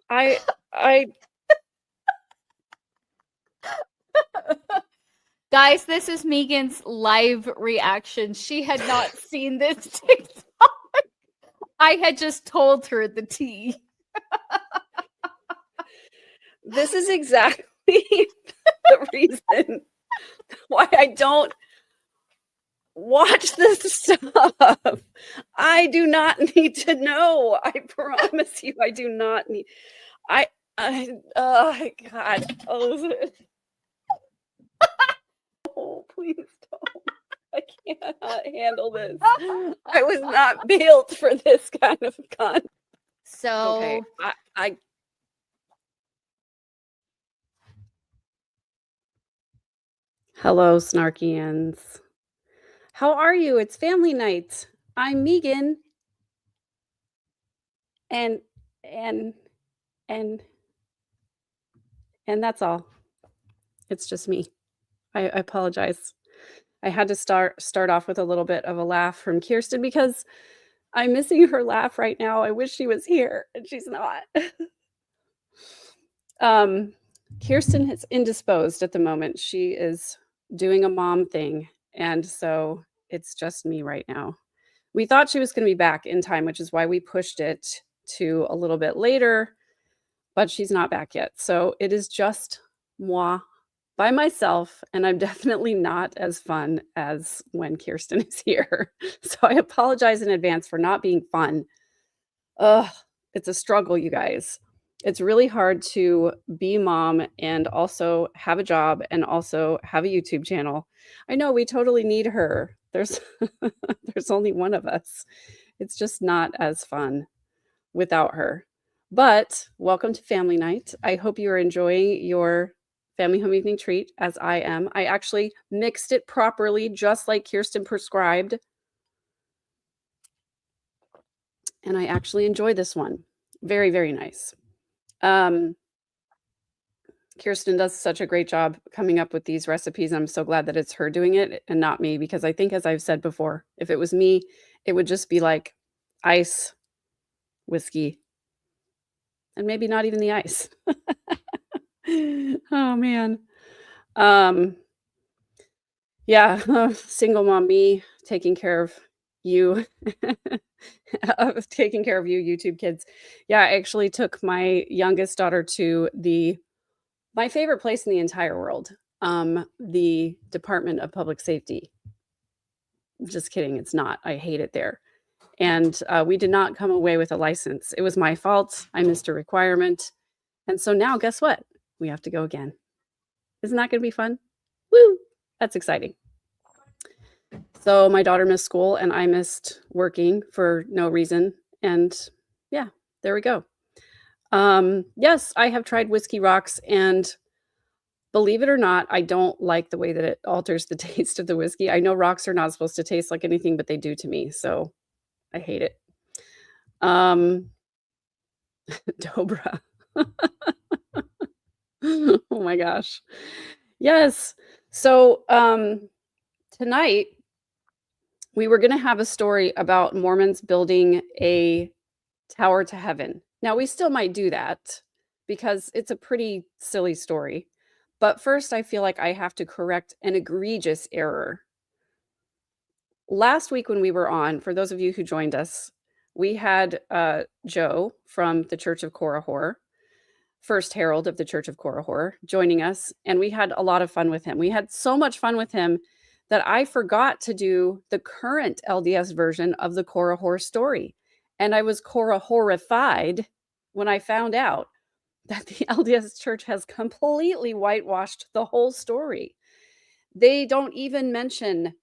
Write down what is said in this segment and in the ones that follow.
I Guys, this is Megan's live reaction. She had not seen this TikTok. I had just told her the tea. this is exactly the reason why I don't watch this stuff. I do not need to know. I promise you, I do not need. Oh God, oh please don't. I cannot handle this. I was not built for this kind of content. So Okay, I hello, Snarkians. How are you? It's family night. I'm Megan. And and and that's all. It's just me. I apologize. I had to start off with a little bit of a laugh from Kirsten because I'm missing her laugh right now. I wish she was here, and she's not. Kirsten is indisposed at the moment. She is doing a mom thing, and so it's just me right now. We thought she was going to be back in time, which is why we pushed it to a little bit later, but she's not back yet. So it is just moi by myself, and I'm definitely not as fun as when Kirsten is here. So I apologize in advance for not being fun. Ugh, it's a struggle, you guys. It's really hard to be mom and also have a job and also have a YouTube channel. I know we totally need her. There's there's only one of us. It's just not as fun without her. But welcome to family night. I hope you are enjoying your family home evening treat as I am. I actually mixed it properly, just like Kirsten prescribed. And I actually enjoy this one. Very, very nice. Kirsten does such a great job coming up with these recipes. I'm so glad that it's her doing it and not me, because I think, as I've said before, if it was me, it would just be like ice, whiskey, and maybe not even the ice. Oh man. Yeah, single mom me, taking care of you, taking care of you YouTube kids. Yeah, I actually took my youngest daughter to my favorite place in the entire world, the Department of Public Safety. Just kidding, it's not. I hate it there. And we did not come away with a license. It was my fault. I missed a requirement. And so now, guess what? We have to go again. Isn't that going to be fun? Woo! That's exciting. So my daughter missed school and I missed working for no reason. And yeah, there we go. Yes, I have tried Whiskey Rocks, and believe it or not, I don't like the way that it alters the taste of the whiskey. I know rocks are not supposed to taste like anything, but they do to me. So I hate it. Dobra. Oh my gosh. Yes. So tonight we were going to have a story about Mormons building a tower to heaven. Now we still might do that because it's a pretty silly story. But first, I feel like I have to correct an egregious error. Last week when we were on, for those of you who joined us, we had Joe from the Church of Korihor, first herald of the Church of Korihor, joining us, and we had a lot of fun with him. We had so much fun with him that I forgot to do the current LDS version of the Korihor story. And I was Korihorified when I found out that the LDS Church has completely whitewashed the whole story. They don't even mention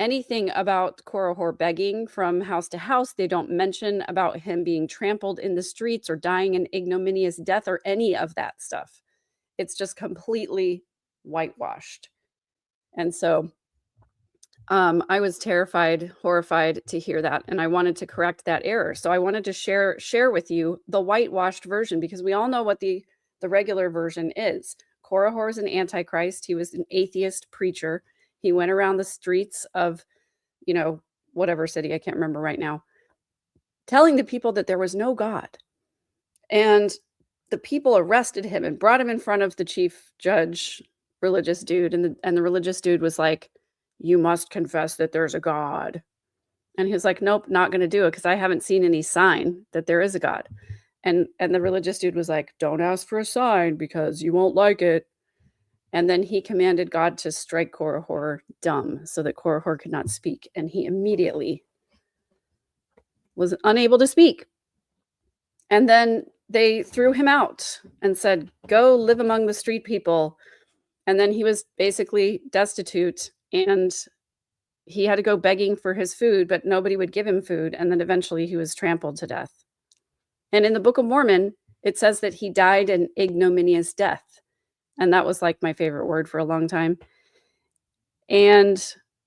anything about Korihor begging from house to house. They don't mention about him being trampled in the streets or dying an ignominious death or any of that stuff. It's just completely whitewashed. And so I was terrified, horrified to hear that, and I wanted to correct that error. So I wanted to share with you the whitewashed version, because we all know what the regular version is. Korihor is an antichrist. He was an atheist preacher. He went around the streets of, whatever city, I can't remember right now, telling the people that there was no God. And the people arrested him and brought him in front of the chief judge, religious dude, and the religious dude was like, "You must confess that there's a God." And he was like, "Nope, not going to do it because I haven't seen any sign that there is a God." And the religious dude was like, "Don't ask for a sign because you won't like it." And then he commanded God to strike Korihor dumb so that Korihor could not speak. And he immediately was unable to speak. And then they threw him out and said, "Go live among the street people." And then he was basically destitute and he had to go begging for his food, but nobody would give him food. And then eventually he was trampled to death. And in the Book of Mormon, it says that he died an ignominious death. And that was like my favorite word for a long time. And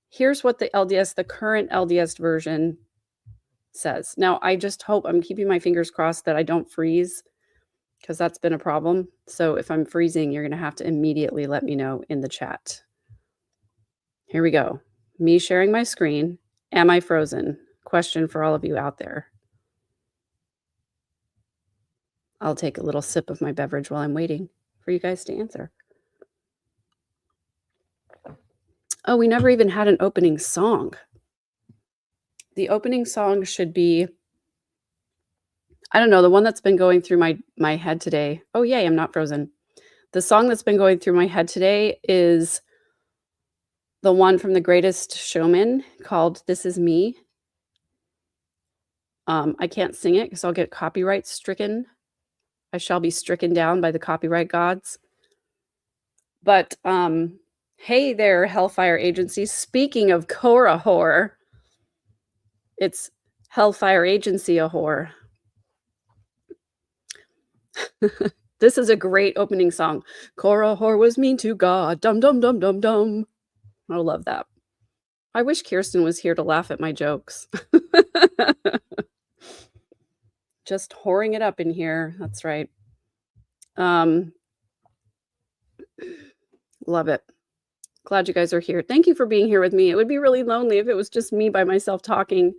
here's what the LDS, the current LDS version says. Now, I just hope, I'm keeping my fingers crossed that I don't freeze because that's been a problem. So if I'm freezing, you're going to have to immediately let me know in the chat. Here we go. Me sharing my screen. Am I frozen? Question for all of you out there. I'll take a little sip of my beverage while I'm waiting for you guys to answer. Oh, we never even had an opening song. The opening song should be, I don't know, the one that's been going through my head today. Oh, yay, I'm not frozen. The song that's been going through my head today is the one from The Greatest Showman called "This Is Me." I can't sing it because I'll get copyright stricken. I shall be stricken down by the copyright gods. But hey there, Hellfire Agency. Speaking of Korihor, it's Hellfire Agency a whore. This is a great opening song. Korihor was mean to God. Dum dum dum dum dum. I love that. I wish Kirsten was here to laugh at my jokes. Just whoring it up in here. That's right. Love it. Glad you guys are here. Thank you for being here with me. It would be really lonely if it was just me by myself talking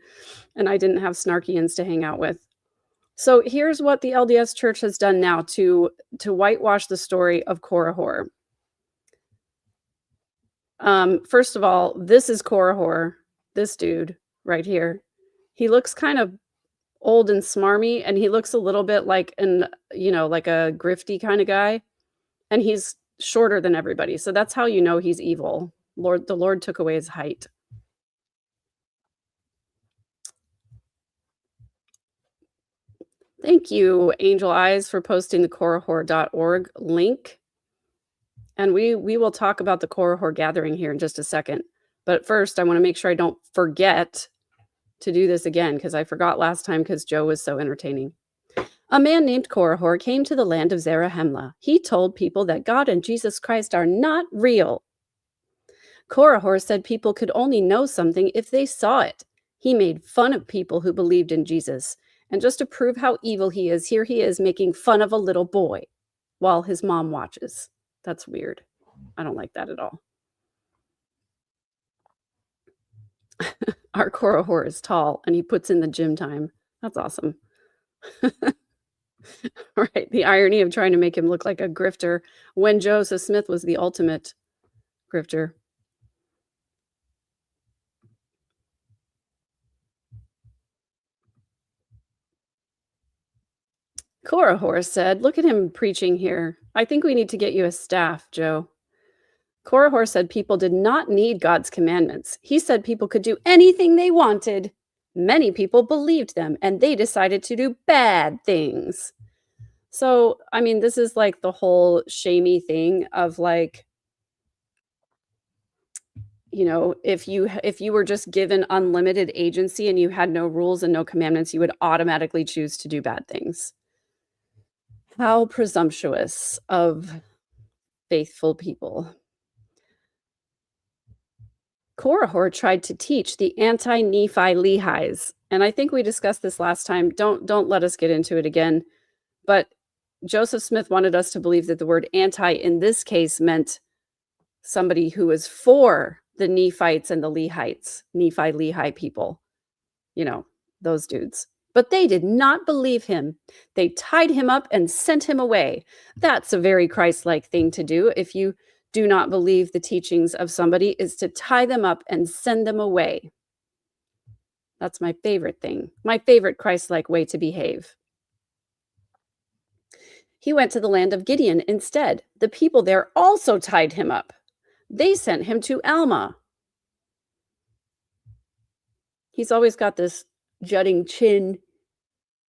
and I didn't have snarkians to hang out with. So here's what the LDS Church has done now to whitewash the story of Korihor. First of all, this is Korihor, this dude right here. He looks kind of old and smarmy, and he looks a little bit like like a grifty kind of guy. And he's shorter than everybody. So that's how you know he's evil. The Lord took away his height. Thank you, Angel Eyes, for posting the korihor.org link. And we will talk about the Korihor gathering here in just a second. But first, I want to make sure I don't forget to do this again because I forgot last time because Joe was so entertaining. A man named Korihor came to the land of Zarahemla. He told people that God and Jesus Christ are not real. Korihor said people could only know something if they saw it. He made fun of people who believed in Jesus. And just to prove how evil he is, here he is making fun of a little boy while his mom watches. That's weird. I don't like that at all. Our Korihor is tall and he puts in the gym time. That's awesome. All right. The irony of trying to make him look like a grifter when Joseph Smith was the ultimate grifter. Korihor said, "Look at him preaching here. I think we need to get you a staff, Joe." Korihor said people did not need God's commandments. He said people could do anything they wanted. Many people believed them, and they decided to do bad things. So, I mean, this is like the whole shamey thing of like, if you were just given unlimited agency and you had no rules and no commandments, you would automatically choose to do bad things. How presumptuous of faithful people. Korihor tried to teach the anti-Nephi Lehis, and I think we discussed this last time. Don't let us get into it again. But Joseph Smith wanted us to believe that the word anti in this case meant somebody who was for the Nephites and the Lehites, Nephi Lehi people, those dudes. But they did not believe him. They tied him up and sent him away. That's a very Christ-like thing to do. If you do not believe the teachings of somebody, is to tie them up and send them away. That's my favorite thing. My favorite Christ-like way to behave. He went to the land of Gideon instead. The people there also tied him up. They sent him to Alma. He's always got this jutting chin,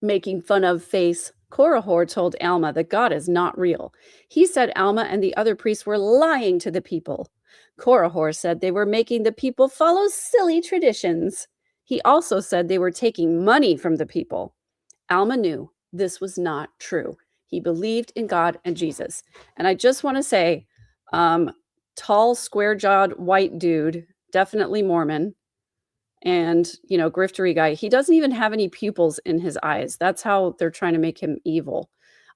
making fun of face. Korihor told Alma that God is not real. He said Alma and the other priests were lying to the people. Korihor said they were making the people follow silly traditions. He also said they were taking money from the people. Alma knew this was not true. He believed in God and Jesus. And I just want to say, tall, square-jawed, white dude, definitely Mormon, and, griftery guy. He doesn't even have any pupils in his eyes. That's how they're trying to make him evil.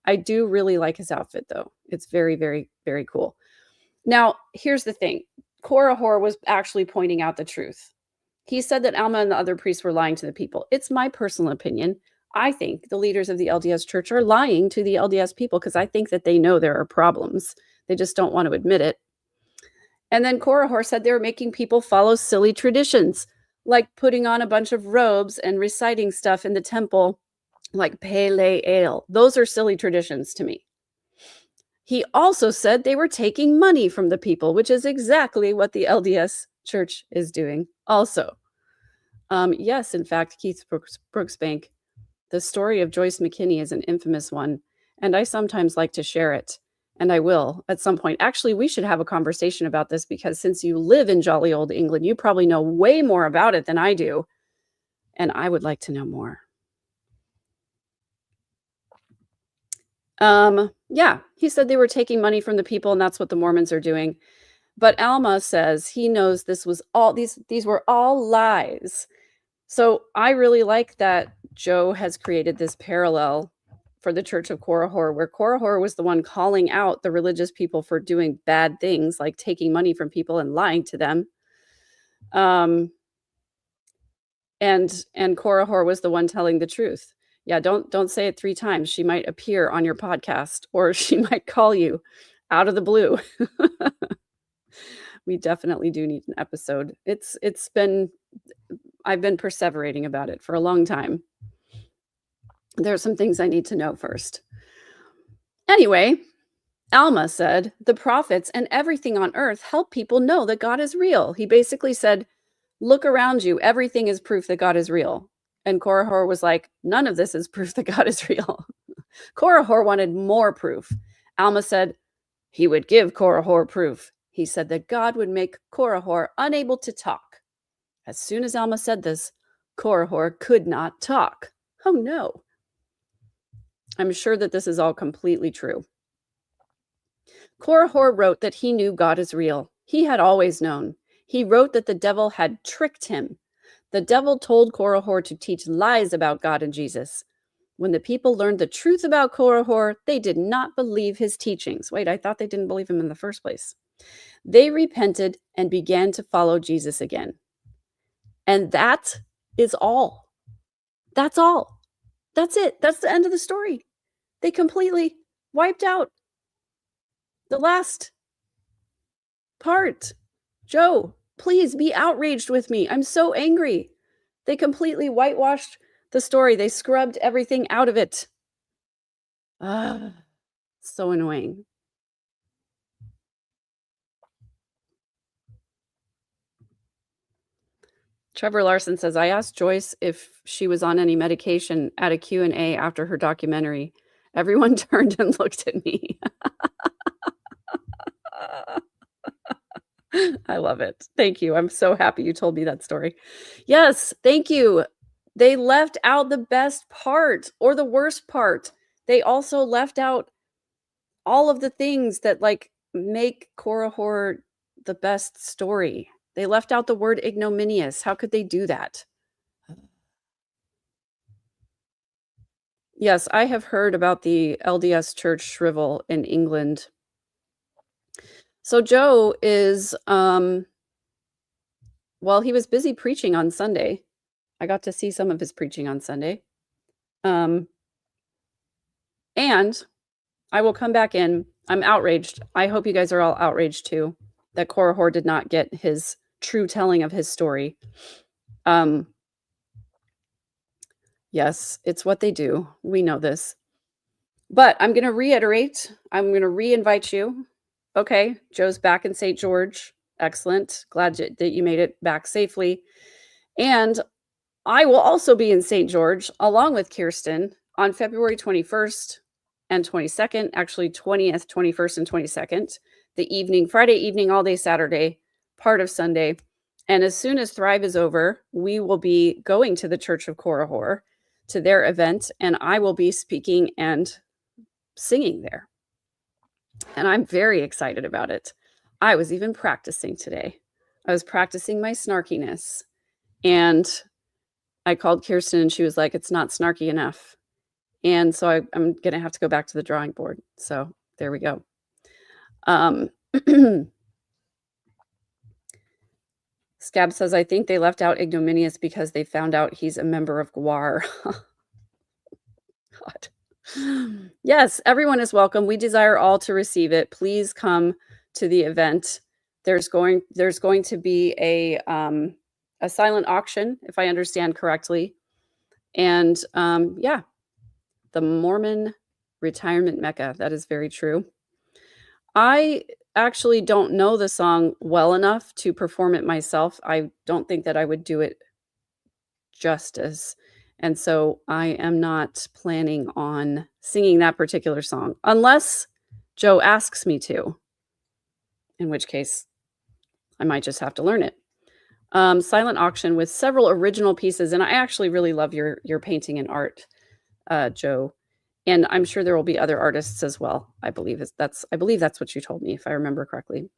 I do really like his outfit, though. It's very, very, very cool. Now, here's the thing. Korihor was actually pointing out the truth. He said that Alma and the other priests were lying to the people. It's my personal opinion. I think the leaders of the LDS church are lying to the LDS people because I think that they know there are problems. They just don't want to admit it. And then Korihor said they were making people follow silly traditions, like putting on a bunch of robes and reciting stuff in the temple, like Pele Ale. Those are silly traditions to me. He also said they were taking money from the people, which is exactly what the LDS church is doing also. Yes, in fact, Keith Brooksbank, the story of Joyce McKinney is an infamous one, and I sometimes like to share it. And I will at some point. Actually, we should have a conversation about this because since you live in jolly old England, you probably know way more about it than I do. And I would like to know more. Yeah, he said they were taking money from the people and that's what the Mormons are doing. But Alma says he knows this was all, these were all lies. So I really like that Joe has created this parallel for the Church of Korihor, where Korihor was the one calling out the religious people for doing bad things, like taking money from people and lying to them. And Korihor was the one telling the truth. Yeah, don't say it 3 times. She might appear on your podcast, or she might call you out of the blue. We definitely do need an episode. I've been perseverating about it for a long time. There are some things I need to know first. Anyway, Alma said, the prophets and everything on earth help people know that God is real. He basically said, look around you. Everything is proof that God is real. And Korihor was like, none of this is proof that God is real. Korihor wanted more proof. Alma said he would give Korihor proof. He said that God would make Korihor unable to talk. As soon as Alma said this, Korihor could not talk. Oh no. I'm sure that this is all completely true. Korihor wrote that he knew God is real. He had always known. He wrote that the devil had tricked him. The devil told Korihor to teach lies about God and Jesus. When the people learned the truth about Korihor, they did not believe his teachings. Wait, I thought they didn't believe him in the first place. They repented and began to follow Jesus again. And that is all. That's all. That's it. That's the end of the story. They completely wiped out the last part. Joe, please be outraged with me. I'm so angry. They completely whitewashed the story. They scrubbed everything out of it. So annoying. Trevor Larson says, I asked Joyce if she was on any medication at a Q&A after her documentary. Everyone turned and looked at me. I love it. Thank you. I'm so happy you told me that story. Yes, thank you. They left out the best part or the worst part. They also left out all of the things that make Korihor the best story. They left out the word ignominious. How could they do that? Yes, I have heard about the LDS church shrivel in England. So Joe is, he was busy preaching on Sunday. I got to see some of his preaching on Sunday. And I will come back in. I'm outraged. I hope you guys are all outraged too that Korihor did not get his true telling of his story. Yes, it's what they do. We know this. But I'm going to reiterate. I'm going to re-invite you. Okay, Joe's back in St. George. Excellent. Glad that you made it back safely. And I will also be in St. George along with Kirsten on February 21st and 22nd, actually 20th, 21st, and 22nd, the evening, Friday evening, all day Saturday, part of Sunday. And as soon as Thrive is over, we will be going to the Church of Korihor to their event, and I will be speaking and singing there. And I'm very excited about it. I was even practicing today. I was practicing my snarkiness. And I called Kirsten and she was like, it's not snarky enough. And so I'm going to have to go back to the drawing board. So there we go. Scab says, I think they left out ignominious because they found out he's a member of Gwar. God. Yes, everyone is welcome. We desire all to receive it. Please come to the event. There's going to be a silent auction, if I understand correctly. And yeah, the Mormon retirement Mecca. That is very true. I actually don't know the song well enough to perform it myself. I don't think that I would do it justice. And so I am not planning on singing that particular song unless Joe asks me to, in which case I might just have to learn it. Silent auction with several original pieces. And I actually really love your painting and art, Joe. And I'm sure there will be other artists as well. I believe that's what you told me, if I remember correctly.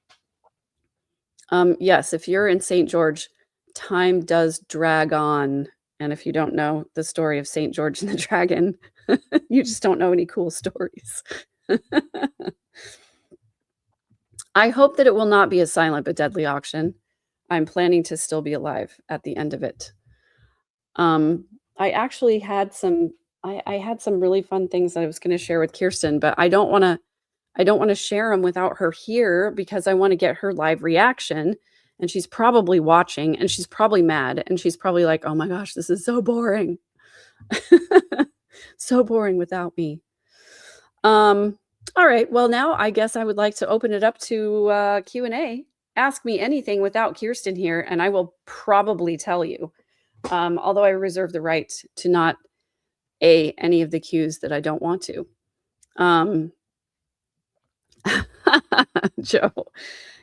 Yes, if you're in St. George, time does drag on. And if you don't know the story of St. George and the Dragon, you just don't know any cool stories. I hope that it will not be a silent but deadly auction. I'm planning to still be alive at the end of it. I actually had some I had some really fun things that I was going to share with Kirsten, but I don't want to share them without her here because I want to get her live reaction. And she's probably watching and she's probably mad and she's probably like, oh my gosh, this is so boring. So boring without me. All right. Well, now I guess I would like to open it up to Q&A. Ask me anything without Kirsten here, and I will probably tell you. Although I reserve the right to not any of the cues that I don't want to. Joe.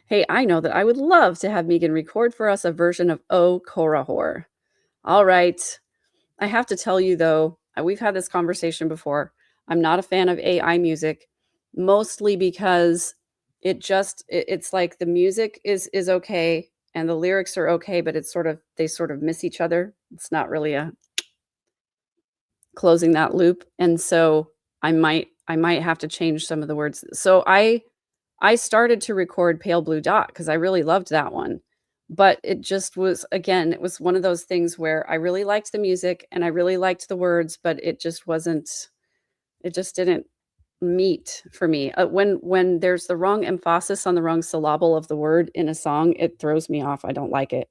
Hey, I know that I would love to have Megan record for us a version of O Korihor. All right. I have to tell you, though, we've had this conversation before. I'm not a fan of AI music, mostly because it's like the music is okay and the lyrics are okay, but they sort of miss each other. It's not really a closing that loop. And so I might have to change some of the words. So I started to record Pale Blue Dot because I really loved that one. But it just was, again, it was one of those things where I really liked the music and I really liked the words, but it just didn't meet for me. When there's the wrong emphasis on the wrong syllable of the word in a song, it throws me off. I don't like it.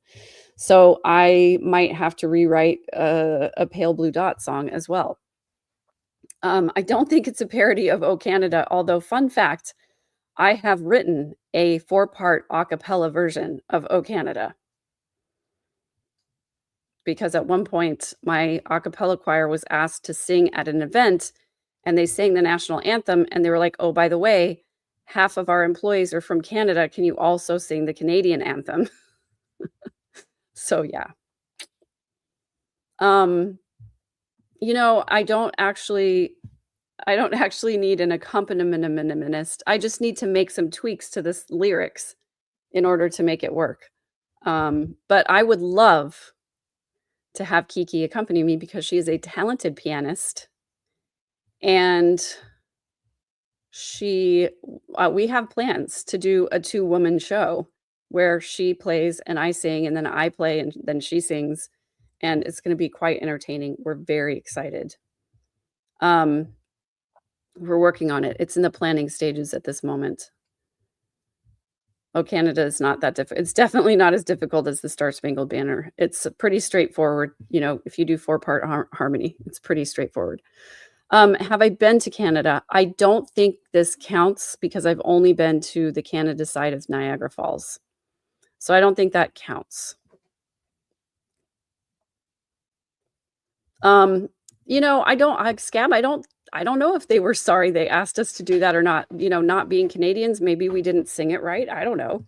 So I might have to rewrite a Pale Blue Dot song as well. I don't think it's a parody of O Canada, although fun fact, I have written a 4-part a cappella version of O Canada. Because at one point, my a cappella choir was asked to sing at an event, and they sang the national anthem, and they were like, oh, by the way, half of our employees are from Canada. Can you also sing the Canadian anthem? So, yeah. You know, I don't actually need an accompanist. I just need to make some tweaks to this lyrics in order to make it work. But I would love to have Kiki accompany me because she is a talented pianist. And we have plans to do a 2-woman show where she plays and I sing and then I play and then she sings. And it's going to be quite entertaining. We're very excited. We're working on it. It's in the planning stages at this moment. Oh, Canada is not that difficult. It's definitely not as difficult as the Star Spangled Banner. It's pretty straightforward. If you do 4-part harmony, it's pretty straightforward. Have I been to Canada? I don't think this counts because I've only been to the Canada side of Niagara Falls. So I don't think that counts. I don't know if they were sorry they asked us to do that or not. Not being Canadians, maybe we didn't sing it right. I don't know.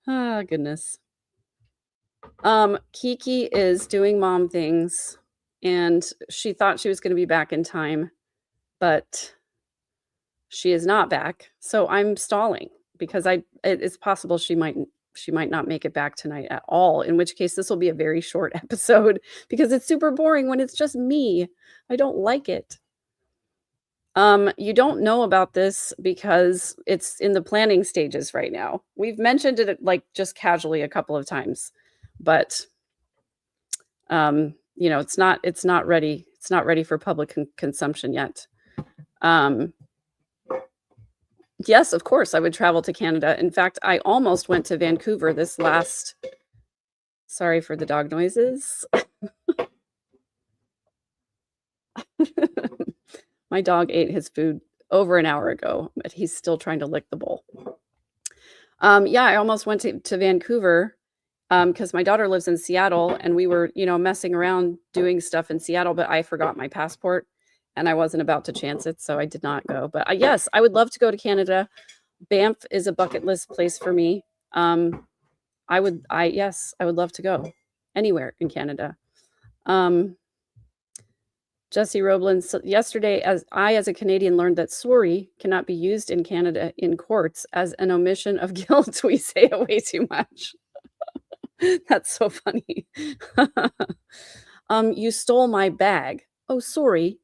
Ah, goodness. Kiki is doing mom things, and she thought she was going to be back in time, but she is not back. So I'm stalling because it's possible she might not make it back tonight at all, in which case this will be a very short episode because it's super boring when it's just me. I don't like it. You don't know about this because it's in the planning stages right now. We've mentioned it like just casually a couple of times, but it's not ready. It's not ready for public consumption yet. Yes, of course, I would travel to Canada. In fact, I almost went to Vancouver this last. Sorry for the dog noises. My dog ate his food over an hour ago, but he's still trying to lick the bowl. Yeah, I almost went to Vancouver because my daughter lives in Seattle, and we were, messing around doing stuff in Seattle, but I forgot my passport and I wasn't about to chance it, so I did not go. But yes, I would love to go to Canada. Banff is a bucket list place for me. I would love to go anywhere in Canada. Jesse Roblin, yesterday, as a Canadian, learned that sorry cannot be used in Canada in courts as an omission of guilt. We say it way too much. That's so funny. You stole my bag. Oh, sorry.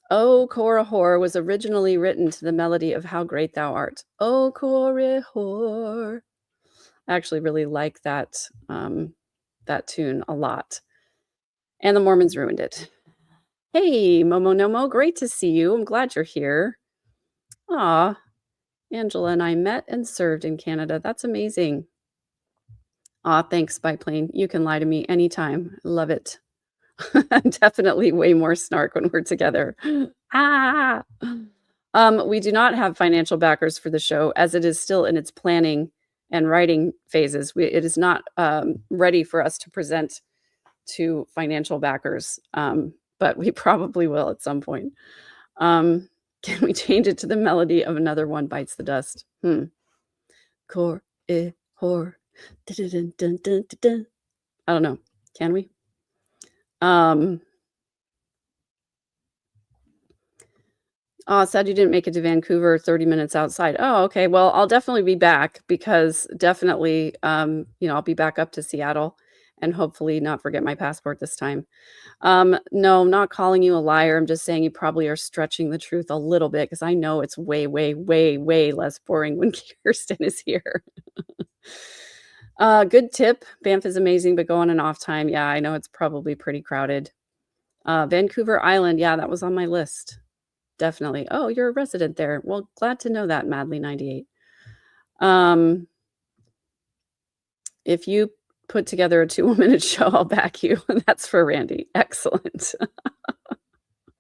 Oh, Korihor was originally written to the melody of How Great Thou Art. Oh, Korihor. I actually really like that tune a lot. And the Mormons ruined it. Hey, Momonomo, great to see you. I'm glad you're here. Aw, Angela and I met and served in Canada. That's amazing. Aw, thanks, Biplane. You can lie to me anytime. Love it. I'm definitely way more snark when we're together. Ah! We do not have financial backers for the show, as it is still in its planning and writing phases. It is not ready for us to present to financial backers, but we probably will at some point. Can we change it to the melody of Another One Bites the Dust? Kor e hor. I don't know. Can we? Oh, sad you didn't make it to Vancouver, 30 minutes outside. Oh, okay. Well, I'll definitely be back because definitely, I'll be back up to Seattle and hopefully not forget my passport this time. No, I'm not calling you a liar. I'm just saying you probably are stretching the truth a little bit because I know it's way, way, way, way less boring when Kirsten is here. Good tip. Banff is amazing, but go on an off time. Yeah, I know it's probably pretty crowded. Vancouver Island. Yeah, that was on my list. Definitely. Oh, you're a resident there. Well, glad to know that, Madly98. If you put together a 2-minute show, I'll back you. That's for Randy. Excellent.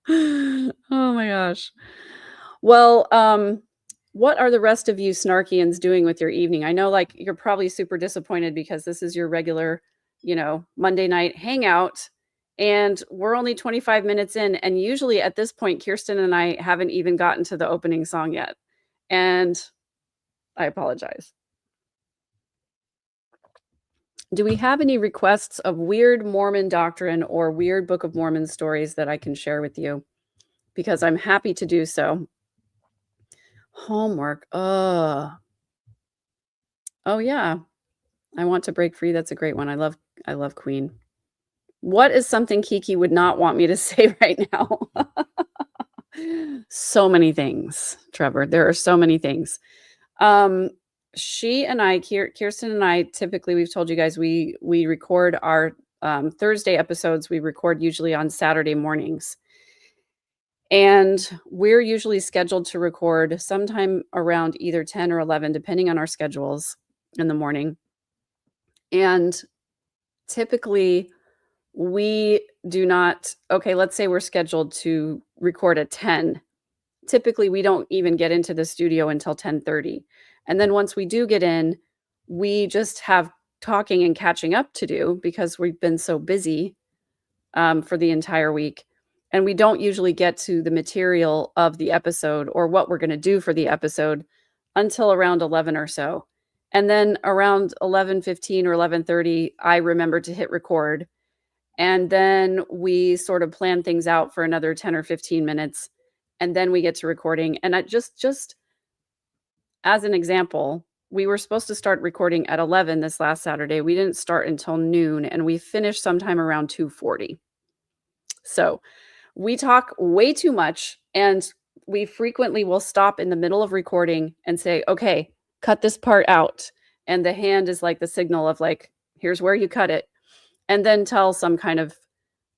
Oh my gosh. Well, what are the rest of you snarkians doing with your evening? I know you're probably super disappointed because this is your regular, Monday night hangout. And we're only 25 minutes in. And usually at this point, Kirsten and I haven't even gotten to the opening song yet. And I apologize. Do we have any requests of weird Mormon doctrine or weird Book of Mormon stories that I can share with you? Because I'm happy to do so. Homework. Oh, yeah. I Want to Break Free. That's a great one. I love Queen. What is something Kiki would not want me to say right now? So many things, Trevor. There are so many things. She and I, Kirsten and I, typically, we've told you guys, we record our Thursday episodes we record usually on Saturday mornings. And we're usually scheduled to record sometime around either 10 or 11, depending on our schedules in the morning. And typically we do not, okay, let's say we're scheduled to record at 10. Typically we don't even get into the studio until 10:30. And then once we do get in, we just have talking and catching up to do because we've been so busy for the entire week. And we don't usually get to the material of the episode or what we're going to do for the episode until around 11 or so. And then around 11:15 or 11:30, I remember to hit record. And then we sort of plan things out for another 10 or 15 minutes. And then we get to recording. And I just as an example, we were supposed to start recording at 11 this last Saturday. We didn't start until noon, and we finished sometime around 2:40. So we talk way too much, and we frequently will stop in the middle of recording and say, okay, cut this part out. And the hand is like the signal of like, here's where you cut it. And then tell some kind of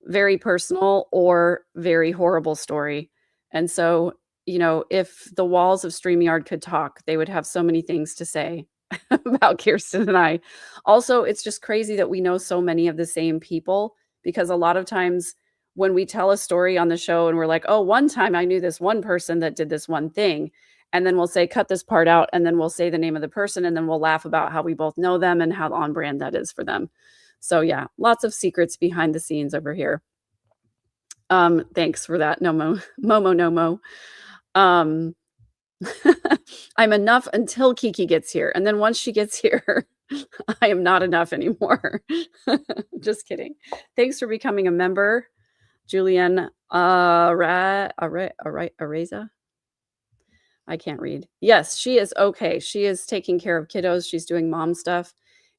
very personal or very horrible story. And so, if the walls of StreamYard could talk, they would have so many things to say about Kirsten and I. Also, it's just crazy that we know so many of the same people, because a lot of times when we tell a story on the show and we're like, oh, one time I knew this one person that did this one thing. And then we'll say, cut this part out. And then we'll say the name of the person. And then we'll laugh about how we both know them and how on brand that is for them. So yeah, lots of secrets behind the scenes over here. Thanks for that, Momo Nomo. I'm enough until Kiki gets here. And then once she gets here, I am not enough anymore. Just kidding. Thanks for becoming a member, Julianne Areza. I can't read. Yes, she is okay. She is taking care of kiddos. She's doing mom stuff.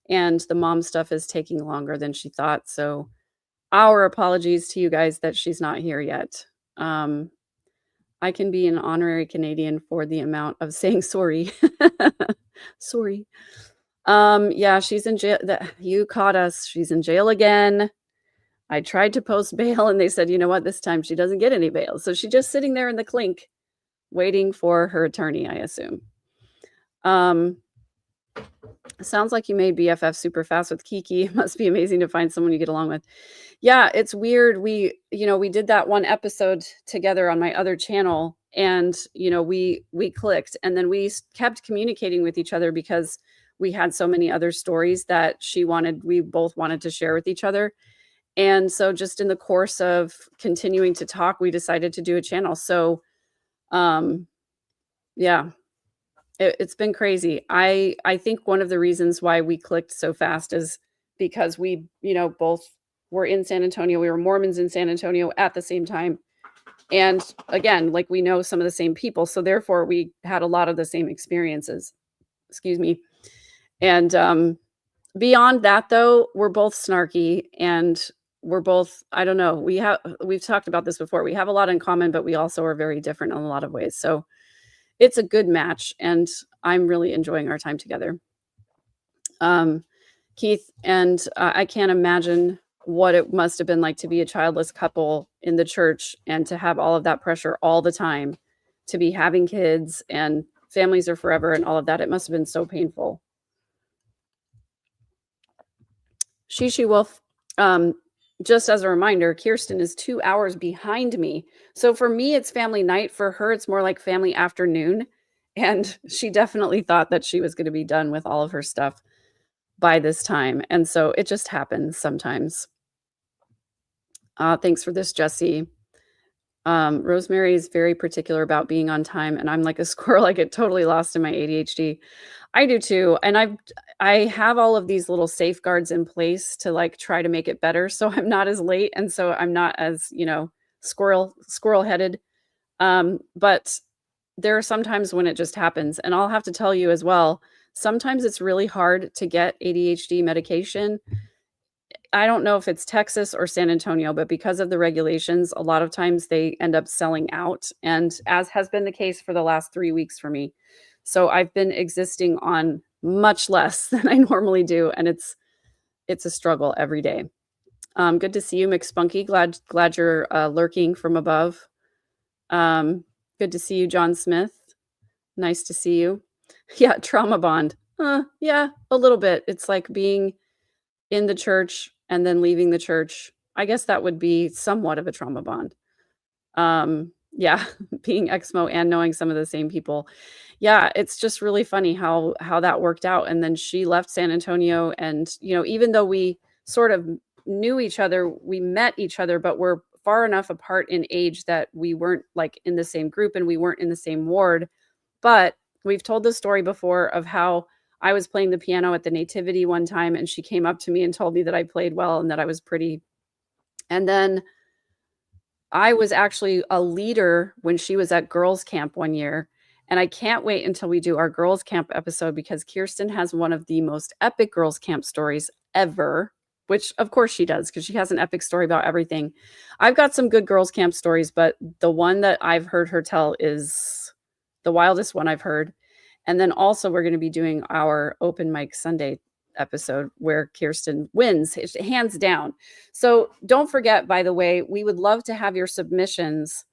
And the mom stuff is taking longer than she thought. So our apologies to you guys that she's not here yet. I can be an honorary Canadian for the amount of saying sorry. Sorry. Yeah, she's in jail. You caught us. She's in jail again. I tried to post bail and they said, you know what, this time she doesn't get any bail. So she's just sitting there in the clink waiting for her attorney, I assume. Sounds like you made BFF super fast with Kiki. It must be amazing to find someone you get along with. Yeah, it's weird. We did that one episode together on my other channel, and we clicked, and then we kept communicating with each other because we had so many other stories that we both wanted to share with each other. And so just in the course of continuing to talk, we decided to do a channel. So yeah. It's been crazy. I think one of the reasons why we clicked so fast is because we, both were in San Antonio. We were Mormons in San Antonio at the same time. And again, like, we know some of the same people. So therefore we had a lot of the same experiences. Excuse me. And beyond that, though, we're both snarky, and we're both, I don't know, we've talked about this before. We have a lot in common, but we also are very different in a lot of ways. So it's a good match, and I'm really enjoying our time together. Keith, and I can't imagine what it must have been like to be a childless couple in the church and to have all of that pressure all the time, to be having kids and families are forever and all of that. It must have been so painful. Shishi Wolf, just as a reminder, Kirsten is 2 hours behind me. So for me, it's family night. For her, it's more like family afternoon. And she definitely thought that she was going to be done with all of her stuff by this time. And so it just happens sometimes. Thanks for this, Jesse. Rosemary is very particular about being on time, and I'm like a squirrel. I get totally lost in my ADHD. I do too. And I have all of these little safeguards in place to like try to make it better. So I'm not as late. And so I'm not as, squirrel headed. But there are some times when it just happens. And I'll have to tell you as well, sometimes it's really hard to get ADHD medication. I don't know if it's Texas or San Antonio, but because of the regulations, a lot of times they end up selling out. And as has been the case for the last 3 weeks for me. So I've been existing on much less than I normally do. And it's a struggle every day. Good to see you, McSpunky. Glad you're lurking from above. Good to see you, John Smith. Nice to see you. Yeah, trauma bond. Yeah, a little bit. It's like being in the church and then leaving the church. I guess that would be somewhat of a trauma bond. Yeah, being Exmo and knowing some of the same people. Yeah, it's just really funny how that worked out. And then she left San Antonio, and even though we sort of knew each other, we met each other, but we're far enough apart in age that we weren't like in the same group and we weren't in the same ward. But we've told the story before of how I was playing the piano at the Nativity one time, and she came up to me and told me that I played well and that I was pretty. And then I was actually a leader when she was at girls' camp one year. And I can't wait until we do our girls' camp episode, because Kirsten has one of the most epic girls' camp stories ever, which of course she does, because she has an epic story about everything. I've got some good girls' camp stories, but the one that I've heard her tell is the wildest one I've heard. And then also we're going to be doing our open mic Sunday episode where Kirsten wins, hands down. So don't forget, by the way, we would love to have your submissions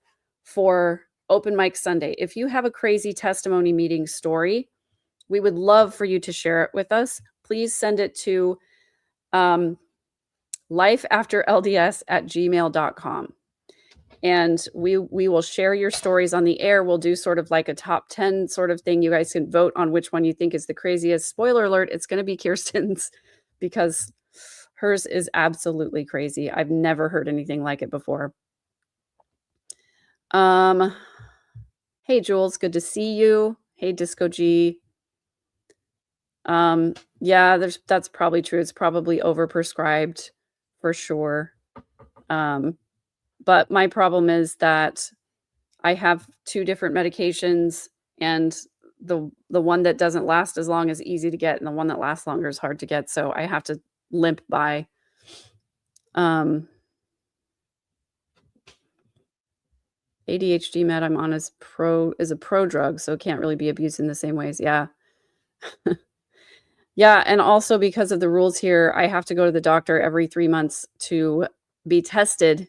for open mic Sunday. If you have a crazy testimony meeting story, we would love for you to share it with us. Please send it to lifeafterlds@gmail.com. And we will share your stories on the air. We'll do sort of like a top 10 sort of thing. You guys can vote on which one you think is the craziest. Spoiler alert, it's going to be Kirsten's, because hers is absolutely crazy. I've never heard anything like it before. Hey, Jules, good to see you. Hey, Disco G. Yeah, that's probably true. It's probably overprescribed for sure. But my problem is that I have 2 different medications, and the one that doesn't last as long is easy to get, and the one that lasts longer is hard to get. So I have to limp by. ADHD med I'm on is a pro drug, so it can't really be abused in the same ways. Yeah. Yeah, and also because of the rules here, I have to go to the doctor every 3 months to be tested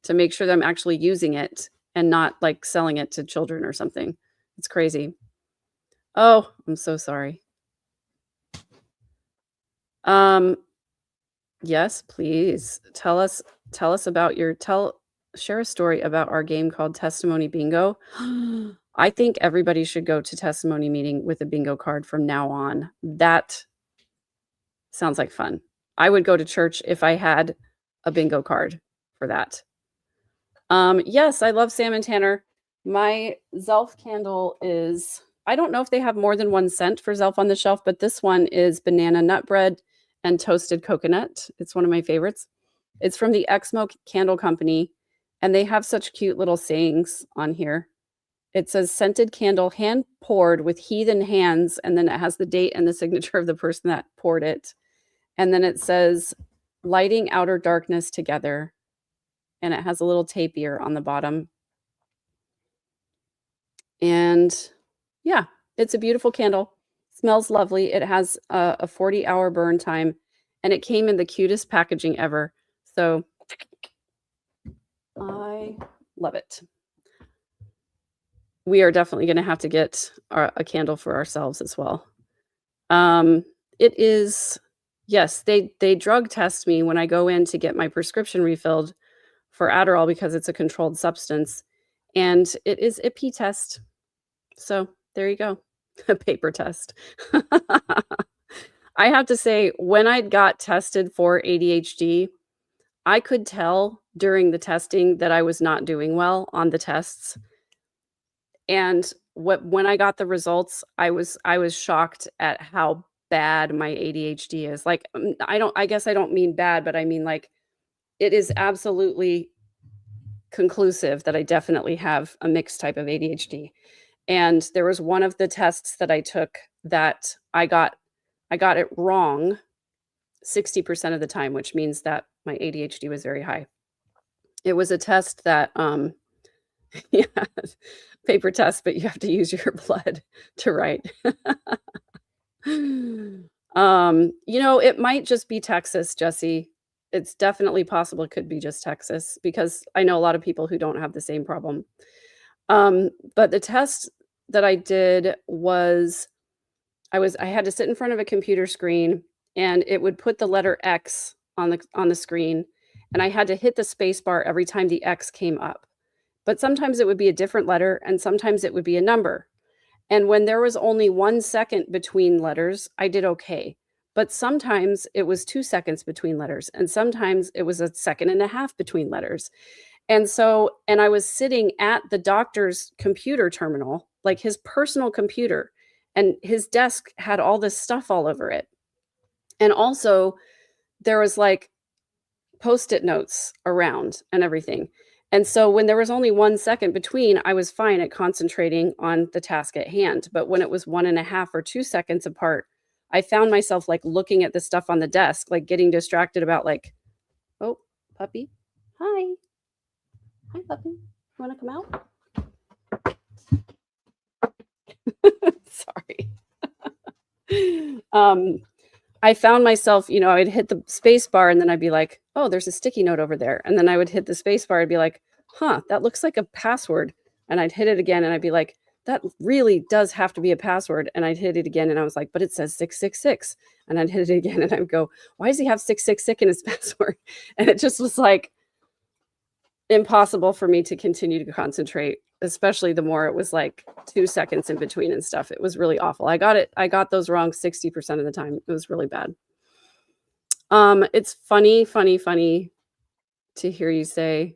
to make sure that I'm actually using it and not like selling it to children or something. It's crazy. Oh, I'm so sorry. Yes, please tell us about share a story about our game called Testimony Bingo. I think everybody should go to testimony meeting with a bingo card from now on. That sounds like fun. I would go to church if I had a bingo card for that. Yes, I love salmon tanner. My Zelf candle is, I don't know if they have more than 1 scent for Zelf on the shelf, but this one is banana nut bread and toasted coconut. It's one of my favorites. It's from the Exmo Candle Company, and they have such cute little sayings on here. It says scented candle hand poured with heathen hands, and then it has the date and the signature of the person that poured it. And then it says lighting outer darkness together. And it has a little tapir on the bottom. And yeah, it's a beautiful candle. Smells lovely. It has a 40-hour burn time, and it came in the cutest packaging ever. So I love it. We are definitely going to have to get a candle for ourselves as well. It is, yes, they drug test me when I go in to get my prescription refilled for Adderall, because it's a controlled substance, and it is a pee test. So there you go, a paper test. I have to say, when I got tested for ADHD, I could tell during the testing that I was not doing well on the tests. And when I got the results, I was shocked at how bad my ADHD is. Like, I guess I don't mean bad, but I mean like it is absolutely conclusive that I definitely have a mixed type of ADHD. And there was one of the tests that I took that I got it wrong 60% of the time, which means that my ADHD was very high. It was a test that yeah, paper test, but you have to use your blood to write. It might just be Texas, Jesse. it's definitely possible it could be just Texas, because I know a lot of people who don't have the same problem. But the test that I did was I had to sit in front of a computer screen, and it would put the letter X on the screen, and I had to hit the space bar every time the X came up. But sometimes it would be a different letter, and sometimes it would be a number. And when there was only 1 second between letters, I did okay. But sometimes it was 2 seconds between letters, and sometimes it was a second and a half between letters. And I was sitting at the doctor's computer terminal, like his personal computer, and his desk had all this stuff all over it. And also there was like Post-it notes around and everything. And so when there was only 1 second between, I was fine at concentrating on the task at hand. But when it was 1.5 or 2 seconds apart, I found myself like looking at the stuff on the desk, like getting distracted about like, oh, puppy. Hi. Hi, puppy. You want to come out? Sorry. I found myself, I'd hit the space bar and then I'd be like, oh, there's a sticky note over there. And then I would hit the space bar. I'd be like, huh, that looks like a password. And I'd hit it again and I'd be like, that really does have to be a password. And I'd hit it again and I was like, but it says 666. And I'd hit it again and I would go, why does he have 666 in his password? And it just was like impossible for me to continue to concentrate, especially the more it was like 2 seconds in between and stuff. It was really awful. I got those wrong 60% of the time. It was really bad. It's funny to hear you say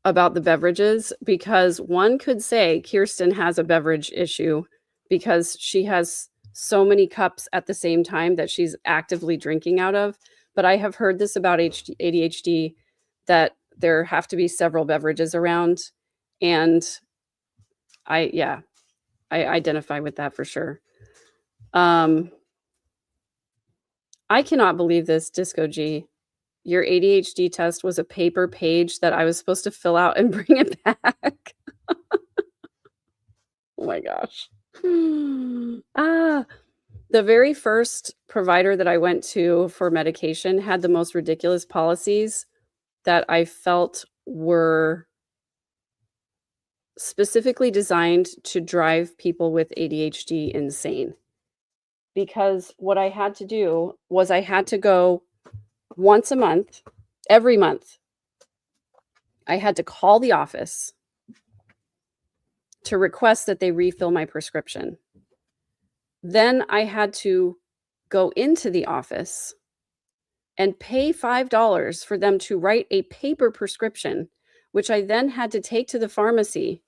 about the beverages, because one could say Kirsten has a beverage issue because she has so many cups at the same time that she's actively drinking out of. But I have heard this about ADHD, that there have to be several beverages around. And I identify with that for sure. I cannot believe this, Disco G. Your ADHD test was a paper page that I was supposed to fill out and bring it back. Oh my gosh. The very first provider that I went to for medication had the most ridiculous policies that I felt were specifically designed to drive people with ADHD insane. Because what I had to do was I had to go once a month, every month. I had to call the office to request that they refill my prescription. Then I had to go into the office and pay $5 for them to write a paper prescription, which I then had to take to the pharmacy.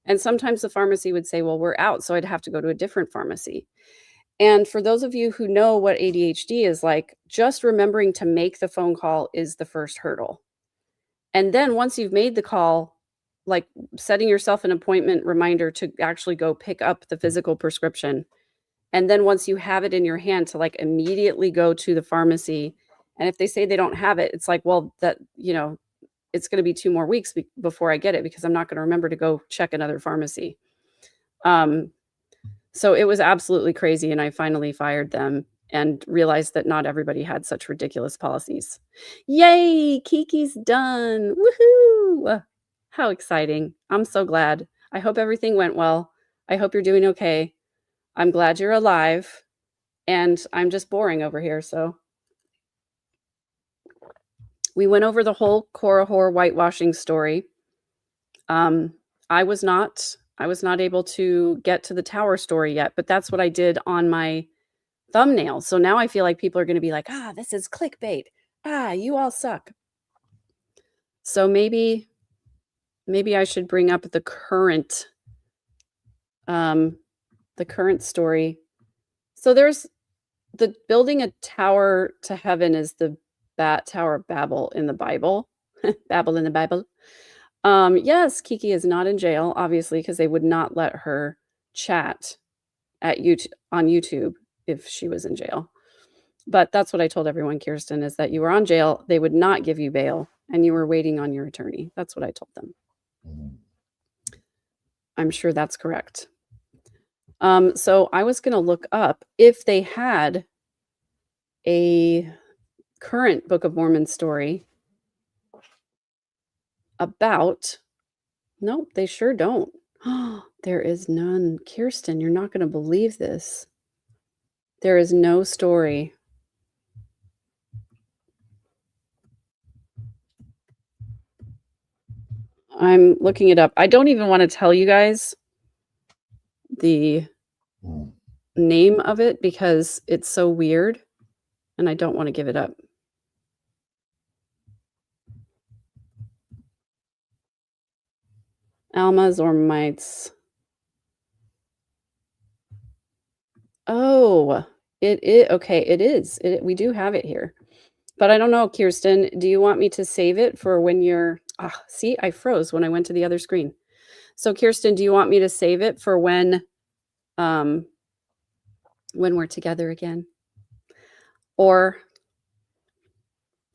And sometimes the pharmacy would say, well, we're out. So I'd have to go to a different pharmacy. And for those of you who know what ADHD is like, just remembering to make the phone call is the first hurdle. And then once you've made the call, like setting yourself an appointment reminder to actually go pick up the physical prescription. And then once you have it in your hand, to like immediately go to the pharmacy. And if they say they don't have it, it's like, well, that, it's going to be 2 more weeks before I get it, because I'm not going to remember to go check another pharmacy. So it was absolutely crazy. And I finally fired them and realized that not everybody had such ridiculous policies. Yay, Kiki's done. Woohoo! How exciting. I'm so glad. I hope everything went well. I hope you're doing okay. I'm glad you're alive. And I'm just boring over here, so. We went over the whole Korihor whitewashing story. I was not able to get to the tower story yet, but that's what I did on my thumbnail. So now I feel like people are going to be like, this is clickbait. You all suck. So maybe I should bring up the current story. So there's the building a tower to heaven is the Tower of Babel in the Bible. Babel in the Bible. Yes, Kiki is not in jail, obviously, because they would not let her chat on YouTube if she was in jail. But that's what I told everyone, Kirsten, is that you were on jail. They would not give you bail, and you were waiting on your attorney. That's what I told them. I'm sure that's correct. So I was going to look up if they had a current Book of Mormon story about. Nope, they sure don't. There is none. Kirsten, you're not going to believe this. There is no story. I'm looking it up. I don't even want to tell you guys the name of it because it's so weird and I don't want to give it up. Alma Zormites. Oh, it is. Okay, it is. We do have it here. But I don't know, Kirsten, do you want me to save it for when you're... see, I froze when I went to the other screen. So Kirsten, do you want me to save it for when we're together again? Or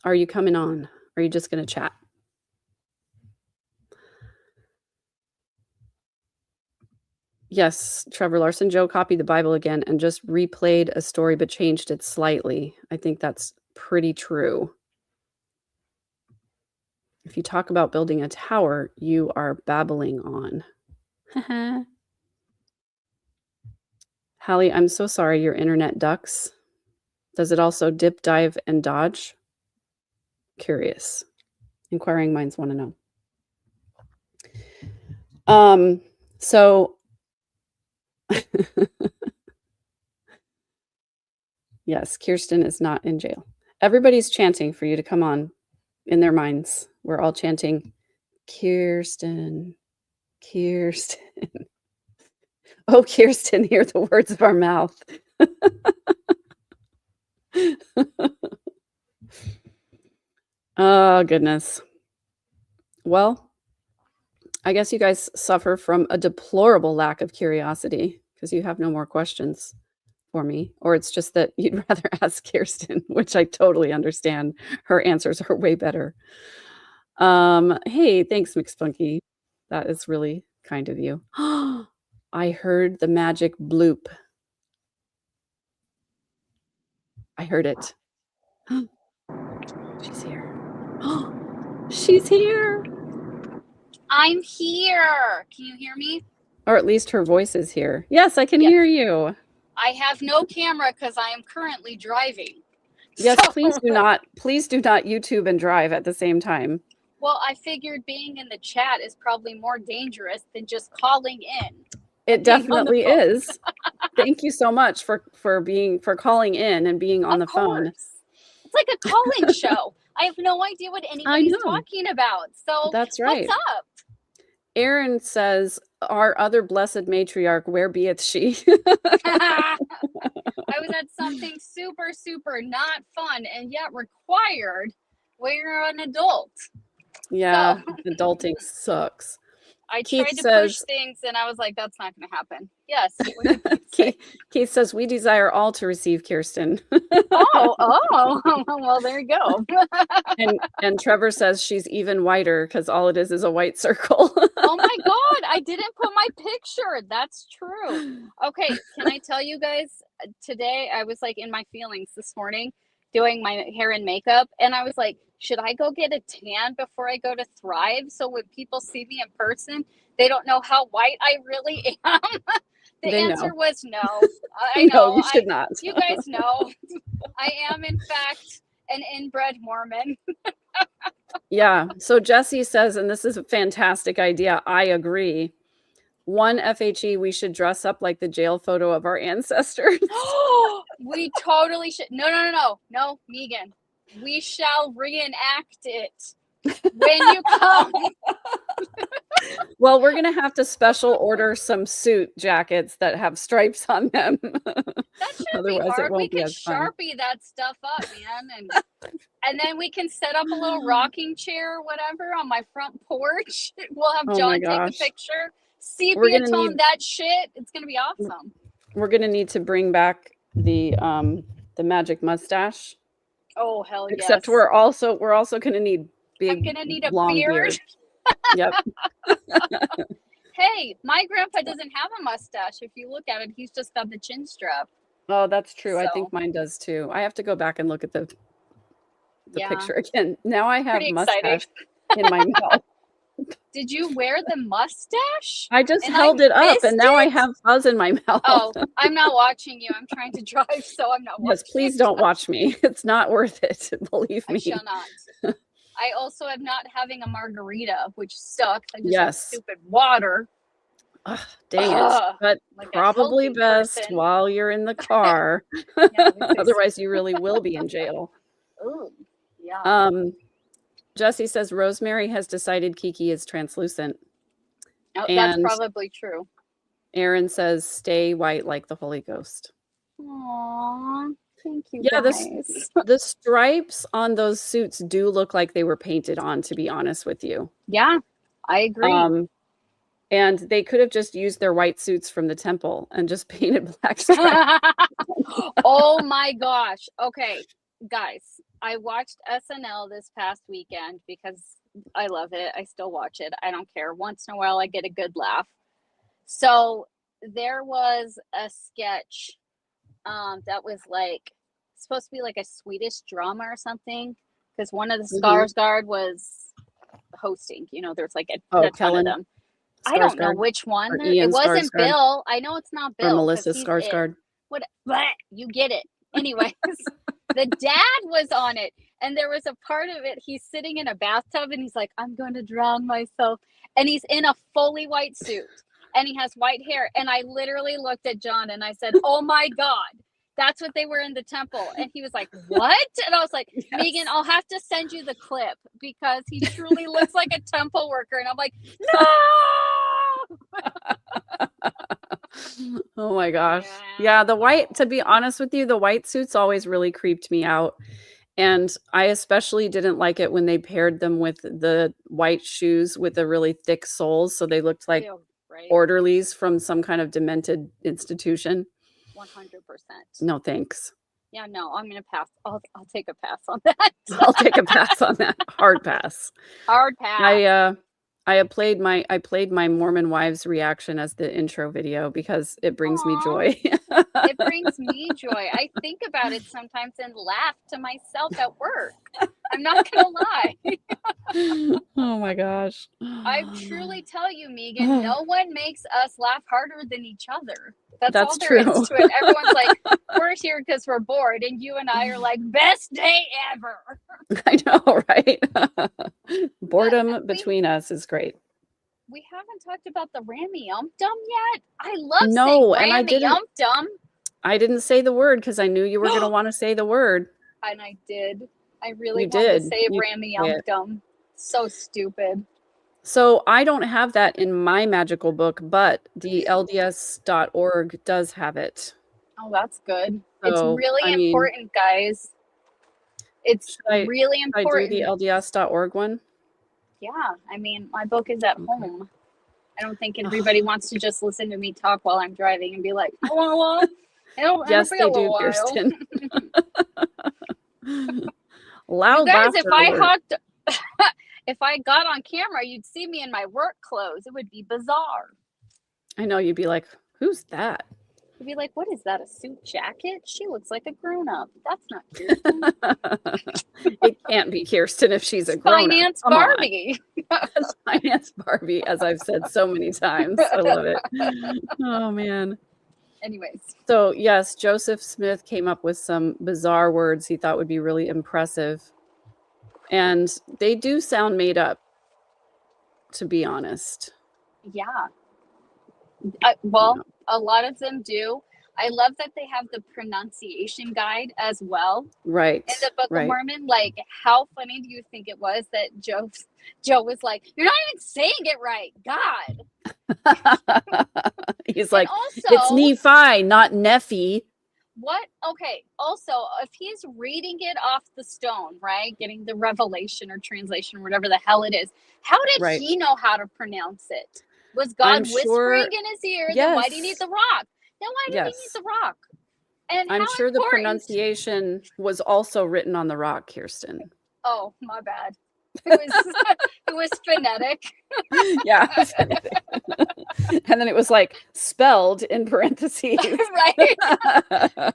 are you coming on? Or are you just going to chat? Yes, Trevor Larson. Joe copied the Bible again and just replayed a story but changed it slightly. I think that's pretty true. If you talk about building a tower, you are babbling on. Hallie, I'm so sorry your internet ducks. Does it also dip, dive, and dodge? Curious. Inquiring minds want to know. So yes, Kirsten is not in jail. Everybody's chanting for you to come on in their minds. We're all chanting, Kirsten, Kirsten. Oh, Kirsten, hear the words of our mouth. Oh, goodness. Well, I guess you guys suffer from a deplorable lack of curiosity because you have no more questions for me, or it's just that you'd rather ask Kirsten, which I totally understand. Her answers are way better. Hey, thanks, McSpunky. That is really kind of you. I heard the magic bloop. I heard it. She's here. She's here. I'm here. Can you hear me? Or at least her voice is here. Yes, I can hear you. I have no camera because I am currently driving. Yes, please do not YouTube and drive at the same time. Well, I figured being in the chat is probably more dangerous than just calling in. It definitely is. Thank you so much for calling in and being on the phone. It's like a call-in show. I have no idea what anybody's talking about. So that's right. What's up? Aaron says, our other blessed matriarch, where beeth she? I was at something super, super not fun and yet required when you're an adult. Yeah, so. Adulting sucks. I tried to push things and I was like, that's not going to happen. Yes. Keith says, we desire all to receive Kirsten. Well, there you go. and Trevor says she's even whiter because all it is a white circle. Oh my God, I didn't put my picture. That's true. Okay, can I tell you guys, today I was like in my feelings this morning doing my hair and makeup, and I was like, should I go get a tan before I go to Thrive so when people see me in person, they don't know how white I really am? The answer was no. I know. No, you should not. You guys know. I am, in fact, an inbred Mormon. Yeah. So Jesse says, and this is a fantastic idea. I agree. One FHE, we should dress up like the jail photo of our ancestors. We totally should. No, Megan. We shall reenact it when you come. Well, we're going to have to special order some suit jackets that have stripes on them. That shouldn't be hard. We can Sharpie that stuff up, man. And then we can set up a little rocking chair or whatever on my front porch. We'll have John take a picture. Sepia tone that shit. It's going to be awesome. We're going to need to bring back the magic mustache. Oh, hell yes. Except we're also going to need big, I'm going to need a long beard. Yep. Hey, my grandpa doesn't have a mustache. If you look at it, he's just got the chin strap. Oh, that's true. I think So, mine does too. I have to go back and look at the yeah, picture again. Now I have pretty exciting. mustache in my mouth. Did you wear the mustache? I just And I held it up, and missed now I it? have fuzz in my mouth. Oh, I'm not watching you. I'm trying to drive, so I'm not Yes, watching. please don't watch me. It's not worth it, believe I me. shall not. I also am not having a margarita, which sucks. I just have Yes. stupid water. Ugh, dang it. Ugh, But like a probably healthy best person. while you're in the car. Yeah, Otherwise, you really will be in jail. Ooh, yeah. Jesse says Rosemary has decided Kiki is translucent. Oh, that's And probably true. Aaron says stay white like the Holy Ghost. Aww, thank you Yeah, guys. the stripes on those suits do look like they were painted on, to be honest with you. Yeah, I agree. And they could have just used their white suits from the temple and just painted black stripes. Oh my gosh. Okay, guys, I watched SNL this past weekend because I love it. I still watch it. I don't care. Once in a while, I get a good laugh. So there was a sketch that was like supposed to be like a Swedish drama or something because one of the Skarsgård was hosting. You know, there's like a ton Kellen of them. I don't know Skarsgård which one. or It Ian wasn't Skarsgård Bill. I know it's not or Bill. Melissa He's Skarsgård. What? Bleh, you get it. Anyways, the dad was on it, and there was a part of it. He's sitting in a bathtub, and he's like, "I'm going to drown myself," and he's in a fully white suit, and he has white hair. And I literally looked at John, and I said, "Oh my God." That's what they were in the temple. And he was like, "What?" And I was like, Yes. "Megan, I'll have to send you the clip because he truly looks like a temple worker." And I'm like, "No!" Oh my gosh. Yeah, the white, to be honest with you, the white suits always really creeped me out. And I especially didn't like it when they paired them with the white shoes with the really thick soles. So they looked like orderlies from some kind of demented institution. 100%. No, thanks. Yeah, no, I'm gonna pass. I'll take a pass on that. I'll take a pass on that. Hard pass. Hard pass. I played my Mormon wives reaction as the intro video because it brings me joy. It brings me joy. I think about it sometimes and laugh to myself at work. I'm not gonna lie. Oh my gosh. I truly tell you, Megan, no one makes us laugh harder than each other. That's all there true. is to it. Everyone's like, we're here because we're bored, and you and I are like, best day ever. I know, right? Boredom between us is great. We haven't talked about the Rammy Ump Dum yet. I love No, saying and I Rammy didn't. Ump Dum. I didn't say the word because I knew you were going to want to say the word. And I did. I really You wanted did. to say You Rammy say Ump it. Dum. So stupid. So I don't have that in my magical book, but the LDS.org does have it. Oh, that's good. So, it's really important, guys. It's really important. Should I do the LDS.org one? Yeah, I mean, my book is at home. I don't think everybody wants to just listen to me talk while I'm driving and be like, "Hello." Yes, they do, Kirsten. Loud you guys, laughter. if I got on camera, you'd see me in my work clothes. It would be bizarre. I know, you'd be like, "Who's that?" You'd be like, "What is that? A suit jacket? She looks like a grown-up. That's not Kirsten." It can't be Kirsten if she's a grown-up. Finance Barbie. Finance Barbie, as I've said so many times. I love it. Oh man. Anyways. So yes, Joseph Smith came up with some bizarre words he thought would be really impressive. And they do sound made up, to be honest. Yeah. A lot of them do. I love that they have the pronunciation guide as well. Right. In the Book of Mormon. Like, how funny do you think it was that Joe was like, "You're not even saying it right, God." He's like, also, it's Nephi, not Nephi. What? Okay. Also, if he's reading it off the stone, right? Getting the revelation or translation or whatever the hell it is, how did he know how to pronounce it? Was God whispering in his ear? Yes. Then why do you need the rock? Then why do you need the rock? And I'm sure the pronunciation was also written on the rock, Kirsten. Oh, my bad. It was phonetic. Yeah. And then it was like spelled in parentheses. Right.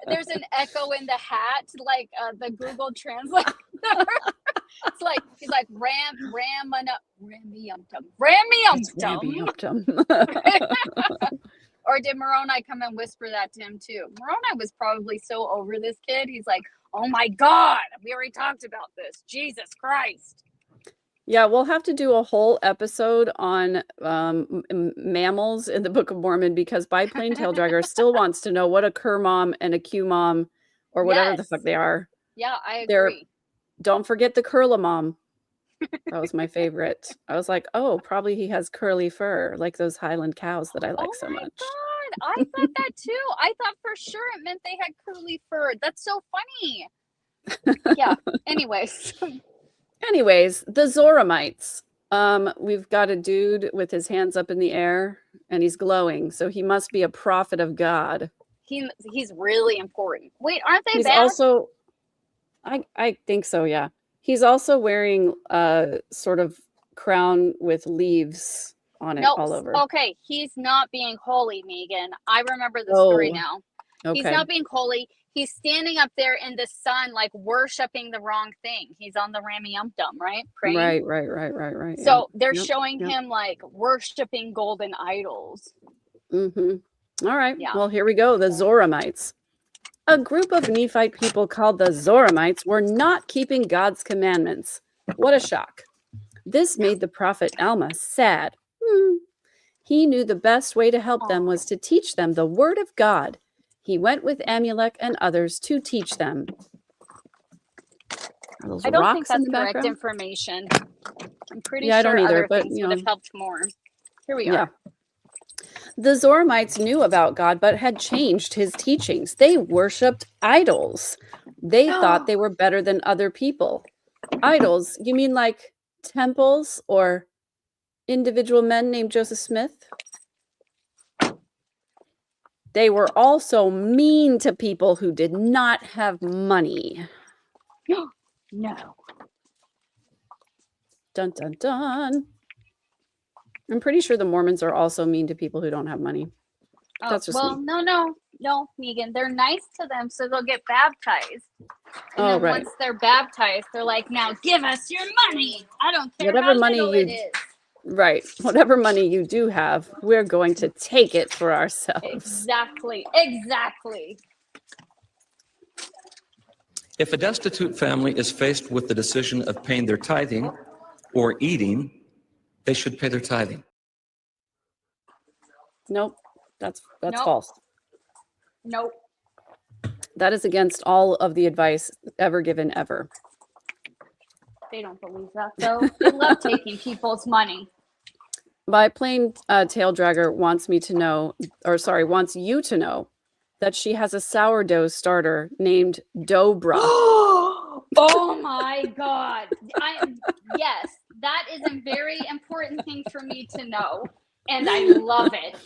There's an echo in the hat, like the Google Translate. It's like he's like Rammy-umtum. Or did Moroni come and whisper that to him too? Moroni was probably so over this kid. He's like, oh my God, we already talked about this. Jesus Christ. Yeah, we'll have to do a whole episode on mammals in the Book of Mormon, because Biplane Tail Dragger still wants to know what a cur mom and a Q mom, or whatever the fuck they are. Yeah, I agree. Don't forget the curla mom. That was my favorite. I was like, oh, probably he has curly fur, like those Highland cows that I like so much. God, I thought that too. I thought for sure it meant they had curly fur. That's so funny. Yeah. Anyways, the Zoramites. We've got a dude with his hands up in the air and he's glowing, so he must be a prophet of God. He's really important. Wait, aren't they He's bad? also, I think so, yeah. He's also wearing a sort of crown with leaves on it all over. Okay, he's not being holy, Megan. I remember the story now. Okay. He's not being holy. He's standing up there in the sun, like worshiping the wrong thing. He's on the Rammy-umtum, right? Praying. Right. So they're showing him like worshiping golden idols. Mm-hmm. All right. Yeah. Well, here we go. The Zoramites. A group of Nephite people called the Zoramites were not keeping God's commandments. What a shock. This made the prophet Alma sad. He knew the best way to help them was to teach them the word of God. He went with Amulek and others to teach them. I don't think that's correct information. I'm pretty sure I don't either, other things would have helped more. Here we are. The Zoramites knew about God, but had changed his teachings. They worshipped idols. They thought they were better than other people. Idols? You mean like temples or individual men named Joseph Smith? They were also mean to people who did not have money. No. Dun, dun, dun. I'm pretty sure the Mormons are also mean to people who don't have money. That's just me. No, Megan. They're nice to them, so they'll get baptized. And then once they're baptized, they're like, now give us your money. I don't care whatever money it is. Right. Whatever money you do have, we're going to take it for ourselves. Exactly. If a destitute family is faced with the decision of paying their tithing or eating, they should pay their tithing. Nope. That's false. Nope. That is against all of the advice ever given ever. They don't believe that, though. They love taking people's money. Biplane Tail Dragger wants you to know that she has a sourdough starter named Dobra. Oh my God. Yes, that is a very important thing for me to know. And I love it.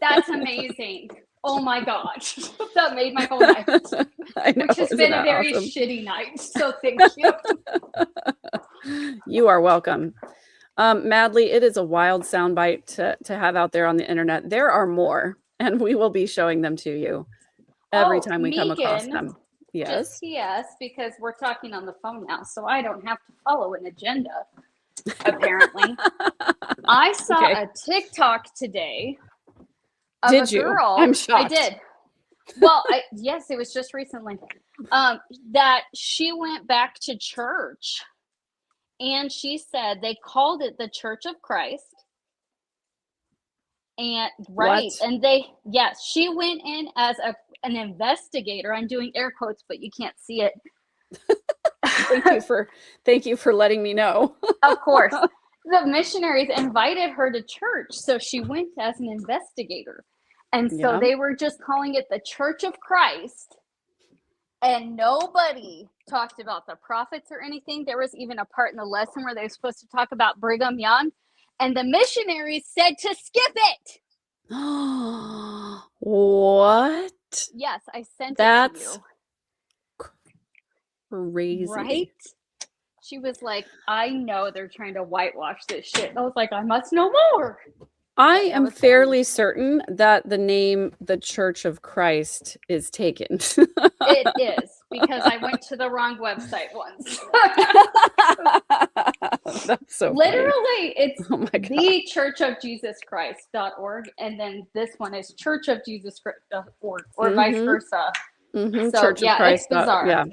That's amazing. Oh my gosh. That made my whole night. Which has been a very shitty night. So thank you. You are welcome. Madly, it is a wild soundbite to have out there on the internet. There are more, and we will be showing them to you every time we come across them. Yes. Just PS, because we're talking on the phone now, so I don't have to follow an agenda, apparently. I saw a TikTok today of a girl. I'm shocked. I did. Well, yes, it was just recently. That she went back to church, and she said they called it the Church of Christ. And she went in as an investigator. I'm doing air quotes, but you can't see it. Thank you for letting me know. Of course. The missionaries invited her to church, so she went as an investigator. And so they were just calling it the Church of Christ. And nobody talked about the prophets or anything. There was even a part in the lesson where they were supposed to talk about Brigham Young. And the missionaries said to skip it. What? Yes, I sent it to you. Crazy. Right? She was like, I know they're trying to whitewash this shit. And I was like, I must know more. I That am was fairly certain that the name the Church of Christ is taken. It is, because I went to the wrong website once. That's so funny. Literally, it's Oh my God. thechurchofjesuschrist.org, and then this one is churchofjesuschrist.org, or vice Mhm. versa. Mhm. So, Church of yeah, it's Christ. bizarre. Yeah.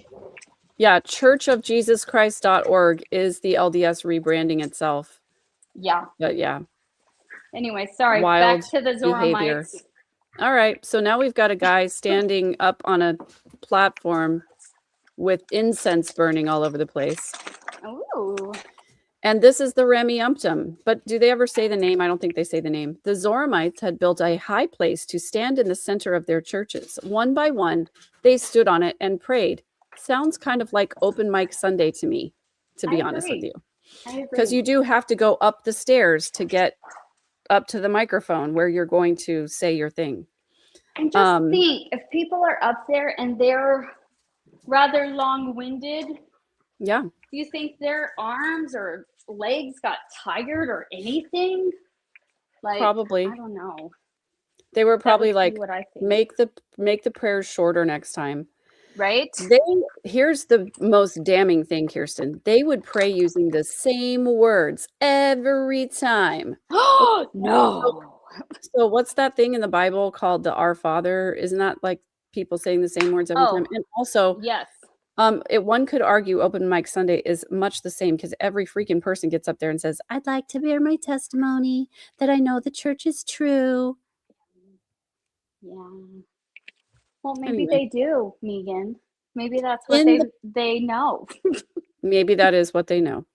Yeah. Churchofjesuschrist.org is the LDS rebranding itself. Yeah. But yeah, Anyway, sorry. wild Back to the behavior. Zoramites. All right. So now we've got a guy standing up on a platform with incense burning all over the place. Ooh. And this is the Rameumptom. But do they ever say the name? I don't think they say the name. The Zoramites had built a high place to stand in the center of their churches. One by one, they stood on it and prayed. Sounds kind of like open mic Sunday to me, to be honest with you. I agree. Because you do have to go up the stairs to get up to the microphone where you're going to say your thing. And just think, if people are up there and they're rather long-winded, Yeah. do you think their arms or legs got tired or anything? Like, Probably. I don't know. They were That probably would be like, what I think. make the prayers shorter next time. Right? Here's the most damning thing, Kirsten. They would pray using the same words every time. Oh, no. So what's that thing in the Bible called the Our Father? Isn't that like people saying the same words every time? And also, Yes. one could argue Open Mic Sunday is much the same because every freaking person gets up there and says, I'd like to bear my testimony that I know the church is true. Yeah. Well, maybe Anyway. they do, Megan. Maybe that's what they know. Maybe that is what they know.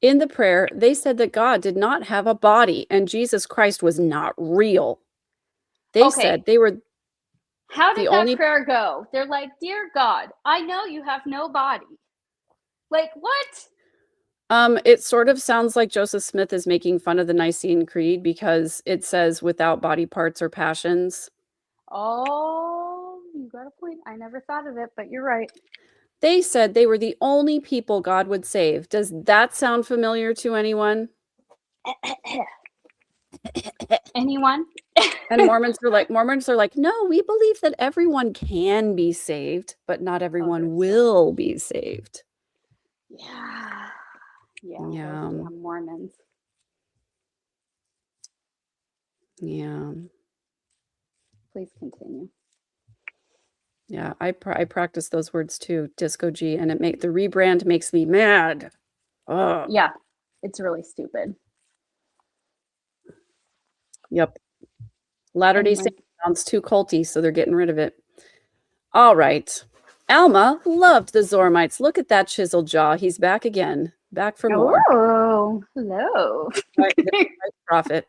In the prayer, they said that God did not have a body and Jesus Christ was not real. They said they were How did that prayer go? They're like, Dear God, I know you have no body. Like, what? It sort of sounds like Joseph Smith is making fun of the Nicene Creed because it says without body parts or passions. Oh, you got a point. I never thought of it, but you're right. They said they were the only people God would save. Does that sound familiar to anyone? Anyone? And Mormons are like, no, we believe that everyone can be saved, but not everyone will be saved. Yeah. Yeah. Yeah. Those damn Mormons. Yeah. Please continue. Yeah, I practice those words too, Disco G, and the rebrand makes me mad. Oh. Yeah, it's really stupid. Yep. Latter-day Saints sounds too culty, so they're getting rid of it. All right. Alma loved the Zoramites. Look at that chiseled jaw. He's back again. Back for more. Oh, hello. Right, prophet.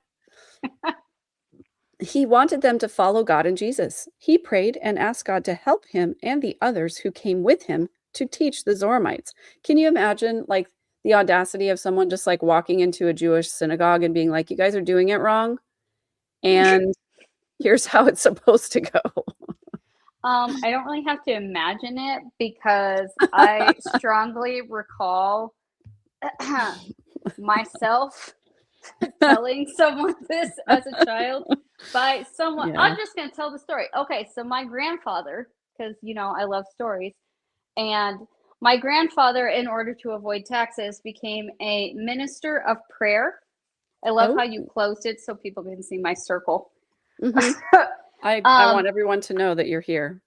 He wanted them to follow God and Jesus. He prayed and asked God to help him and the others who came with him to teach the Zoramites. Can you imagine like the audacity of someone just like walking into a Jewish synagogue and being like, you guys are doing it wrong? And here's how it's supposed to go. I don't really have to imagine it because I strongly recall myself telling someone this as a child by someone. Yeah. I'm just going to tell the story. Okay, so my grandfather, because, I love stories, and my grandfather, in order to avoid taxes, became a minister of prayer. I love how you closed it so people can see my circle. Mm-hmm. I want everyone to know that you're here.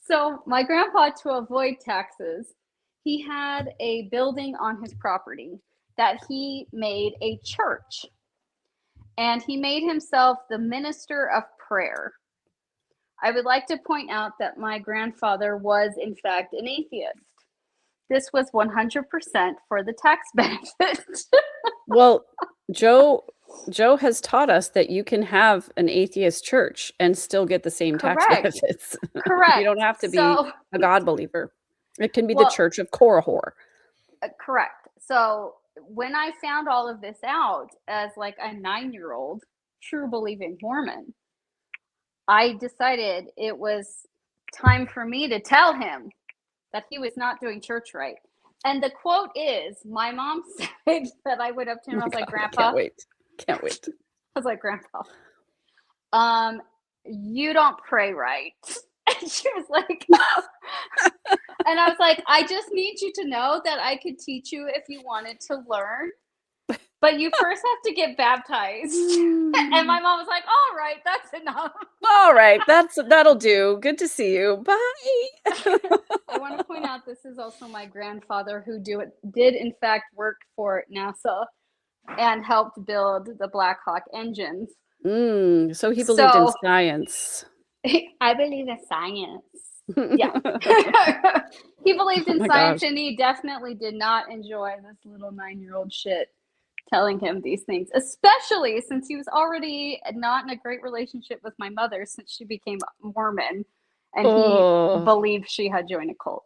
So my grandpa, to avoid taxes, he had a building on his property that he made a church. And he made himself the minister of prayer. I would like to point out that my grandfather was, in fact, an atheist. This was 100% for the tax benefit. Well, Joe has taught us that you can have an atheist church and still get the same tax benefits. Correct. You don't have to be a God believer. It can be the Church of Korahor. Correct. So when I found all of this out as like a 9-year-old true believing Mormon, I decided it was time for me to tell him that he was not doing church right. And the quote is, my mom said that I went up to him and I was like, God, I Grandpa. can't wait. Can't wait. I was like, Grandpa, you don't pray right. And she was like, and I was like, I just need you to know that I could teach you if you wanted to learn, but you first have to get baptized. And my mom was like, all right, that's enough. All right, that'll do. Good to see you. Bye. I want to point out this is also my grandfather who did in fact work for NASA and helped build the Black Hawk engines. So he believed in So science. I believe in science. Yeah. He believed in Oh my science, gosh. and he definitely did not enjoy this little 9-year-old shit telling him these things, especially since he was already not in a great relationship with my mother since she became Mormon, and Oh. he believed she had joined a cult.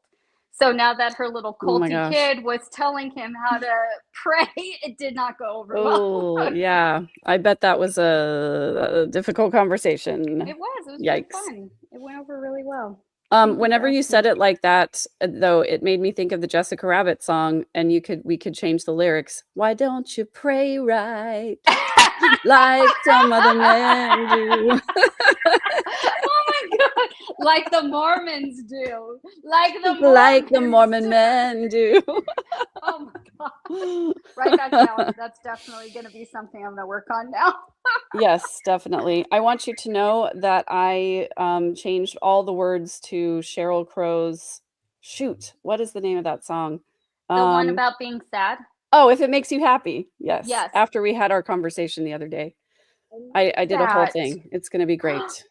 So now that her little Oh my culty gosh. kid was telling him how to pray, it did not go over well. Oh, yeah. I bet that was a difficult conversation. It was really Yikes. fun. It went over really well. Thank you Whenever for you asking. said it like that, though, it made me think of the Jessica Rabbit song, and we could change the lyrics. Why don't you pray right like some other men do? Oh my god! Like the Mormons do. Like the Mormon men do. Oh my god! Write that down. That's definitely going to be something I'm going to work on now. Yes, definitely. I want you to know that I changed all the words to Sheryl Crow's. Shoot, what is the name of that song? The one about being sad. Oh, if it makes you happy. Yes. Yes. After we had our conversation the other day, I did a whole thing. It's going to be great.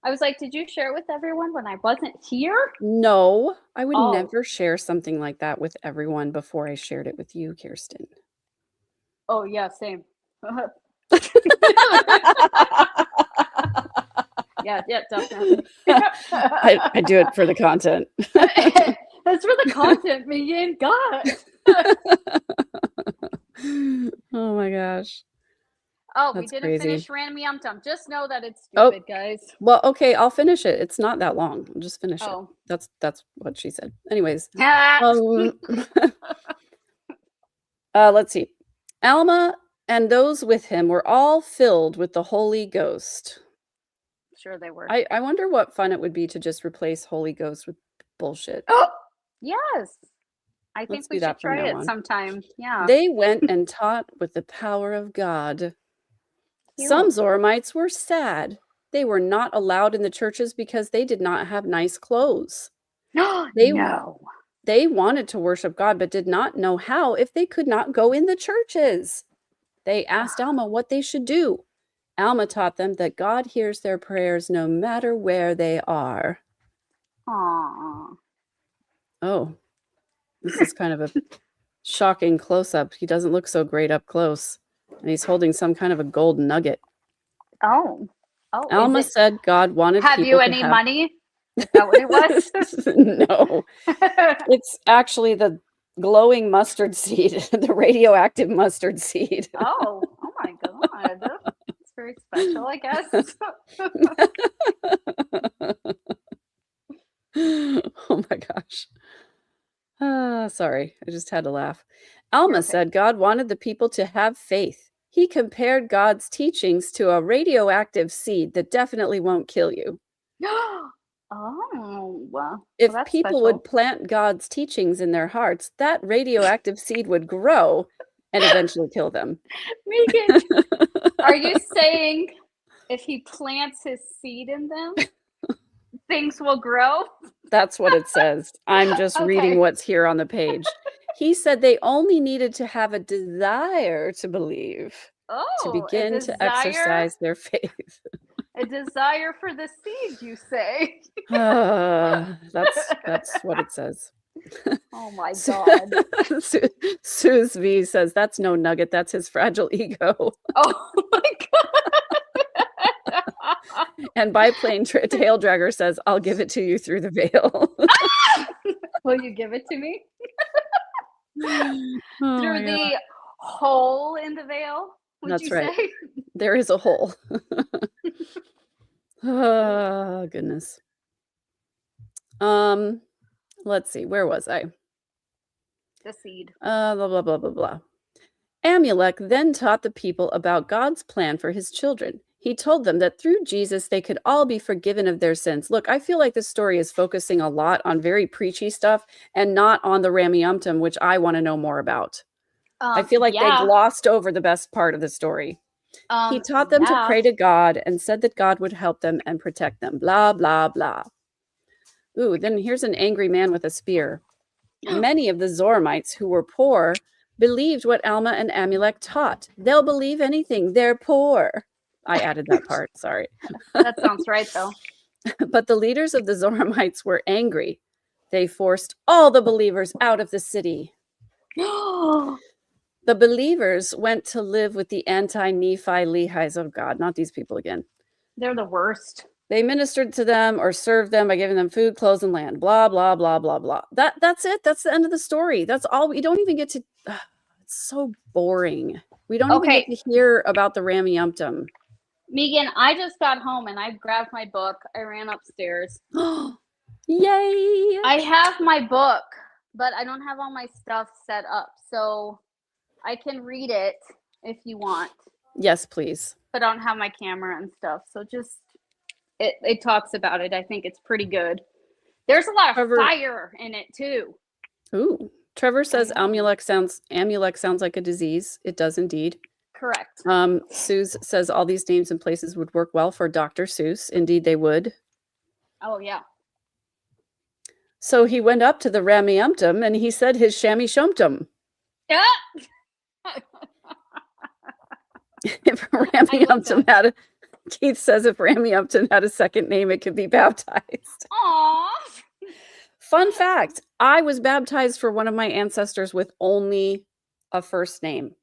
I was like, did you share it with everyone when I wasn't here? No, I would never share something like that with everyone before I shared it with you, Kirsten. Oh, yeah, same. Yeah, definitely. I do it for the content. That's for the content, Megan. God. Oh my gosh. Oh, That's we didn't crazy. finish Random Yum Tum. Just know that it's stupid, guys. Well, okay, I'll finish it. It's not that long. I'll just finish it. That's what she said. Anyways. Let's see. Alma and those with him were all filled with the Holy Ghost. Sure they were. I wonder what fun it would be to just replace Holy Ghost with bullshit. Oh, yes. I think Let's we do that should from try now it on. sometime. Yeah. They went and taught with the power of God. Cute. Some Zoramites were sad. They were not allowed in the churches because they did not have nice clothes. No. They wanted to worship God, but did not know how if they could not go in the churches. They asked Alma what they should do. Alma taught them that God hears their prayers no matter where they are. Aww. Oh, this is kind of a shocking close-up. He doesn't look so great up close. And he's holding some kind of a gold nugget. Oh. Alma said God wanted Have people you to any have... money? Is that what it was? No. It's actually the glowing mustard seed, the radioactive mustard seed. Oh my god. It's very special, I guess. Oh my gosh. Sorry, I just had to laugh. Alma said God wanted the people to have faith. He compared God's teachings to a radioactive seed that definitely won't kill you. Oh, well, If that's people special. would plant God's teachings in their hearts, that radioactive seed would grow and eventually kill them. Megan, are you saying if he plants his seed in them, things will grow? That's what it says. I'm just reading what's here on the page. He said they only needed to have a desire to believe, to begin to exercise their faith. A desire for the seed, you say? That's what it says. Oh my god. Suze V says that's no nugget, that's his fragile ego. Oh my god. And Biplane Tail Dragger says, I'll give it to you through the veil. Will you give it to me? Through the hole in the veil? That's right. There is a hole. Oh, goodness. Let's see. Where was I? The seed. Blah, blah, blah, blah, blah. Amulek then taught the people about God's plan for his children. He told them that through Jesus, they could all be forgiven of their sins. Look, I feel like this story is focusing a lot on very preachy stuff and not on the Rameumptom, which I want to know more about. I feel like they glossed over the best part of the story. He taught them to pray to God and said that God would help them and protect them. Blah, blah, blah. Ooh, then here's an angry man with a spear. Many of the Zoramites who were poor believed what Alma and Amulek taught. They'll believe anything. They're poor. I added that part. Sorry. That sounds right, though. But the leaders of the Zoramites were angry. They forced all the believers out of the city. The believers went to live with the anti-Nephi Lehis of God. Not these people again. They're the worst. They ministered to them or served them by giving them food, clothes, and land. Blah, blah, blah, blah, blah. That's it. That's the end of the story. That's all. We don't even get to... it's so boring. We don't even get to hear about the Rameumptom. Megan, I just got home and I grabbed my book. I ran upstairs. Yay! I have my book, but I don't have all my stuff set up. So I can read it if you want. Yes, please. But I don't have my camera and stuff. So just, it talks about it. I think it's pretty good. There's a lot of fire in it too. Ooh. Trevor says Amulek sounds like a disease. It does indeed. Correct. Suze says all these names and places would work well for Dr. Seuss. Indeed, they would. Oh, yeah. So he went up to the Rameumptom and he said his shammy shumptum. Yeah. If Rameumptom had a, Keith says if Rameumptom had a second name, it could be baptized. Aww. Fun fact, I was baptized for one of my ancestors with only a first name.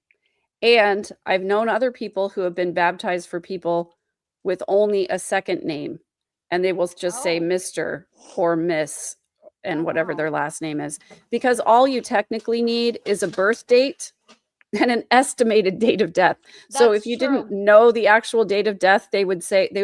And I've known other people who have been baptized for people with only a second name. And they will just say Mr. or Miss and whatever their last name is. Because all you technically need is a birth date and an estimated date of death. So if you didn't know the actual date of death, they would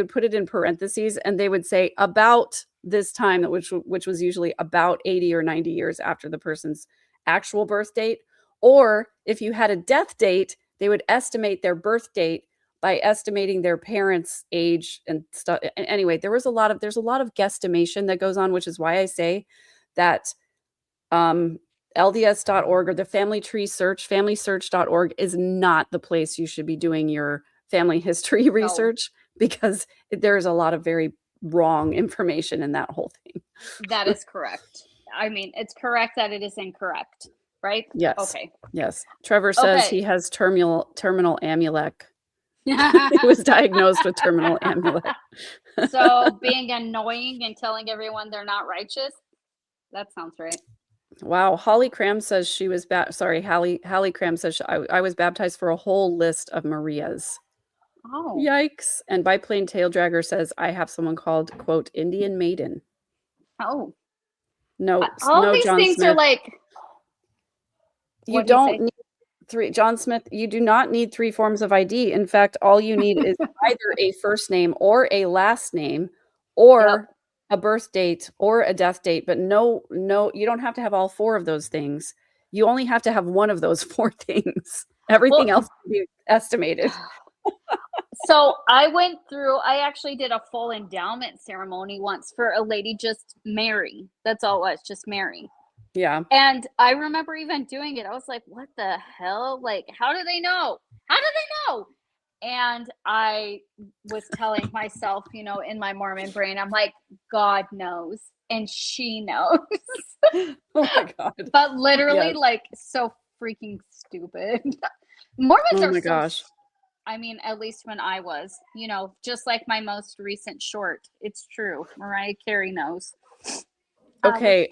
put it in parentheses and they would say about this time, which was usually about 80 or 90 years after the person's actual birth date. Or if you had a death date, they would estimate their birth date by estimating their parents' age and stuff. Anyway, there's a lot of guesstimation that goes on, which is why I say that LDS.org or the Family Tree Search, FamilySearch.org is not the place you should be doing your family history research, because there's a lot of very wrong information in that whole thing. That is correct. I mean, it's correct that it is incorrect, right? Yes. Okay. Yes. Trevor says he has terminal Amulek. He was diagnosed with terminal Amulek. So being annoying and telling everyone they're not righteous, that sounds right. Wow. Holly Cram says she was Hallie Cram says I was baptized for a whole list of Marias. Oh. Yikes. And Biplane Tail Dragger says I have someone called, quote, Indian Maiden. Oh. No, all these John things Smith. are like, you don't need three. John Smith, you do not need three forms of ID. In fact, all you need is either a first name or a last name or a birth date or a death date. But no, you don't have to have all four of those things. You only have to have one of those four things. Everything else can be estimated. So I actually did a full endowment ceremony once for a lady, just Mary. That's all it was, just Mary. Yeah. And I remember even doing it. I was like, what the hell? Like, how do they know? How do they know? And I was telling myself, in my Mormon brain, I'm like, God knows. And she knows. Oh my God. But literally, like, so freaking stupid. Mormons are my gosh. I mean, at least when I was, just like my most recent short. It's true. Mariah Carey knows. Okay.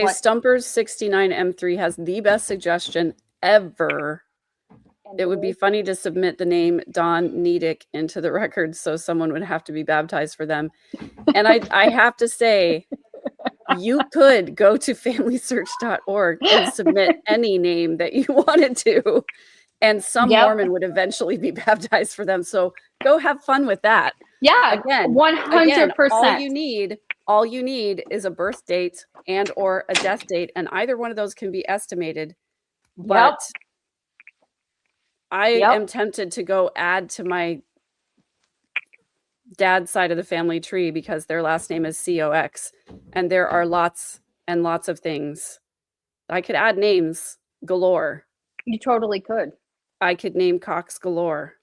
Stumpers 69M3 has the best suggestion ever. It would be funny to submit the name Don Nedick into the record so someone would have to be baptized for them. And I have to say, you could go to FamilySearch.org and submit any name that you wanted to. And some Mormon would eventually be baptized for them. So go have fun with that. Yeah, again, 100%. All you need All you need is a birth date and or a death date, and either one of those can be estimated. But I am tempted to go add to my dad's side of the family tree because their last name is COX, and there are lots and lots of things. I could add names galore. You totally could. I could name Cox galore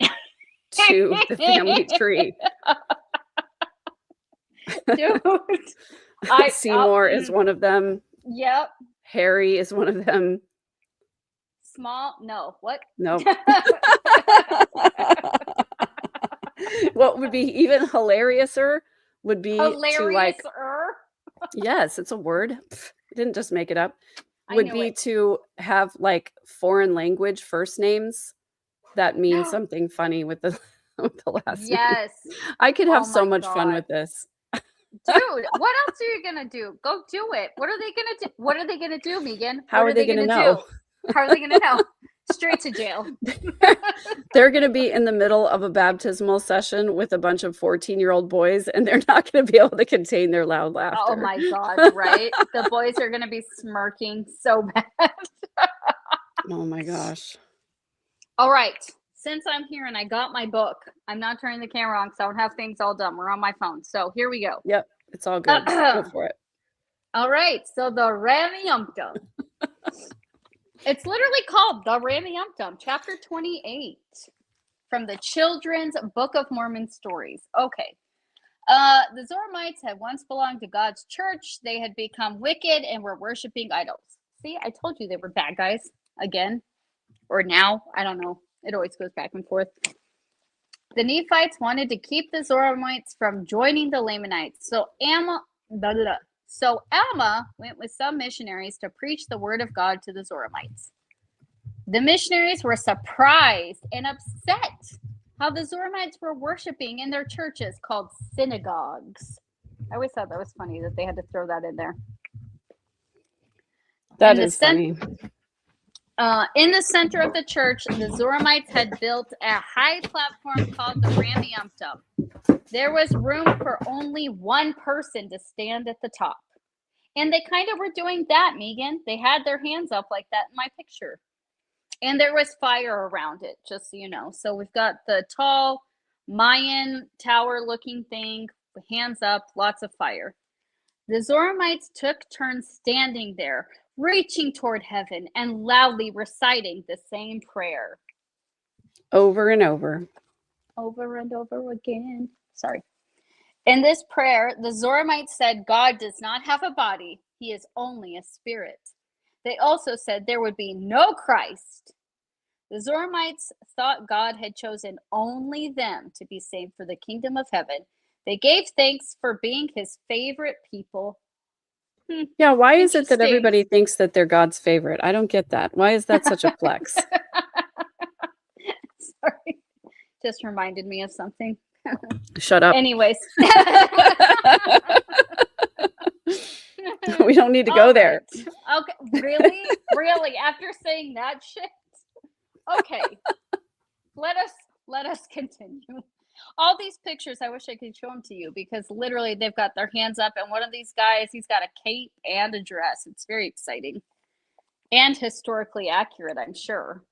to the family tree. Dude. Seymour is one of them. Yep. Harry is one of them. No. What? No. What would be even hilariouser would be to like, yes, it's a word. I didn't just make it up. Would be to have like foreign language first names that mean something funny with the last name. Yes. I could have so much fun with this. Dude, what else are you gonna do? Go do it. What are they gonna do? What are they gonna do, Megan? How are they gonna know? How are they gonna know? Straight to jail. They're going to be in the middle of a baptismal session with a bunch of 14-year-old boys, and they're not going to be able to contain their loud laughter. Oh my God, right? The boys are going to be smirking so bad. Oh my gosh. All right. Since I'm here and I got my book, I'm not turning the camera on because I don't have things all done. We're on my phone. So here we go. Yep. It's all good. Go for it. All right. So the Ramiyumptum. It's literally called the Ramiyumptum, chapter 28 from the Children's Book of Mormon stories. Okay. The Zoramites had once belonged to God's church. They had become wicked and were worshiping idols. See, I told you they were bad guys again, or now. I don't know. It always goes back and forth. The Nephites wanted to keep the Zoramites from joining the Lamanites. So Alma went with some missionaries to preach the word of God to the Zoramites. The missionaries were surprised and upset how the Zoramites were worshiping in their churches called synagogues. I always thought that was funny that they had to throw that in there. That is funny. In the center of the church, the Zoramites had built a high platform called the Ramiyumptum. There was room for only one person to stand at the top. And they kind of were doing that, Megan. They had their hands up like that in my picture. And there was fire around it, just so you know. So we've got the tall Mayan tower-looking thing, hands up, lots of fire. The Zoramites took turns standing there, reaching toward heaven and loudly reciting the same prayer. Over and over. Over and over again. Sorry. In this prayer, the Zoramites said God does not have a body. He is only a spirit. They also said there would be no Christ. The Zoramites thought God had chosen only them to be saved for the kingdom of heaven. They gave thanks for being his favorite people. Yeah, why is it that everybody thinks that they're God's favorite? I don't get that. Why is that such a flex? Sorry. Just reminded me of something. Shut up. Anyways. We don't need to go there. Okay. Really? Really? After saying that shit? Okay. Let us continue. All these pictures, I wish I could show them to you because literally they've got their hands up, and one of these guys, he's got a cape and a dress. It's very exciting and historically accurate, I'm sure.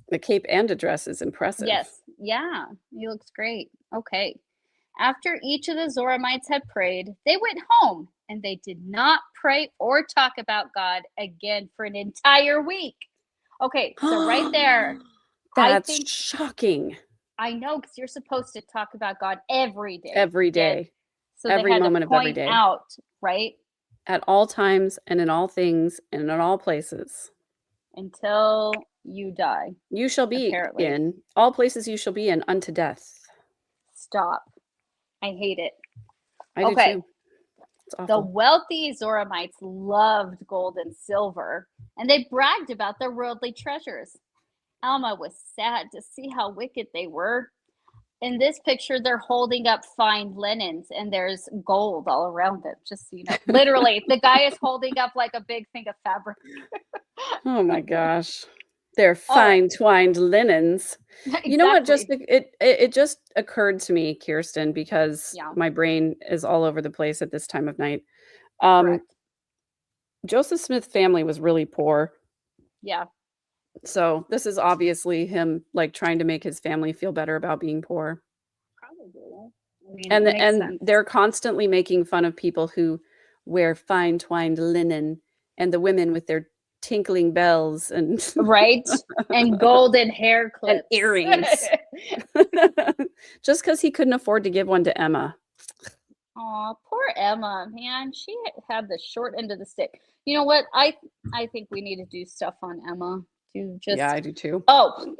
The cape and a dress is impressive. Yes. Yeah. He looks great. Okay. After each of the Zoramites had prayed, they went home and they did not pray or talk about God again for an entire week. Okay. So right there. That's shocking. I know, because you're supposed to talk about God every day. Every day. So every moment of every day. Out, right? At all times and in all things and in all places. Until you die. You shall be in all places you shall be in unto death. Stop. I hate it. I do too. It's awful. The wealthy Zoramites loved gold and silver, and they bragged about their worldly treasures. Alma was sad to see how wicked they were. In this picture, they're holding up fine linens, and there's gold all around them, just so you know. Literally, the guy is holding up like a big thing of fabric. Oh, my gosh. Their All right. fine twined linens. You know what? Just Exactly. it just occurred to me, Kirsten, because Yeah, my brain is all over the place at this time of night. Um, correct. Joseph Smith's family was really poor. Yeah, So this is obviously him like trying to make his family feel better about being poor. probably. I mean, And it makes and sense. they're constantly making fun of people who wear fine twined linen and the women with their tinkling bells and Right? And golden hair and clips. earrings. Just because he couldn't afford to give one to Emma. Aw, poor Emma, man. She had the short end of the stick. You know what? I think we need to do stuff on Emma to Yeah, just. I do too. Oh,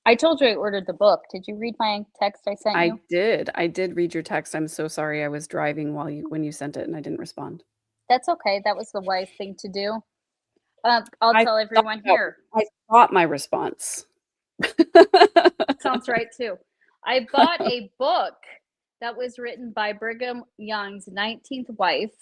I told you I ordered the book. Did you read my text I sent you? I did read your text. I'm so sorry. I was driving when you sent it and I didn't respond. That's okay. That was the wise thing to do. I'll I tell thought everyone that here. I thought my response. Sounds right too. I bought a book that was written by Brigham Young's 19th wife,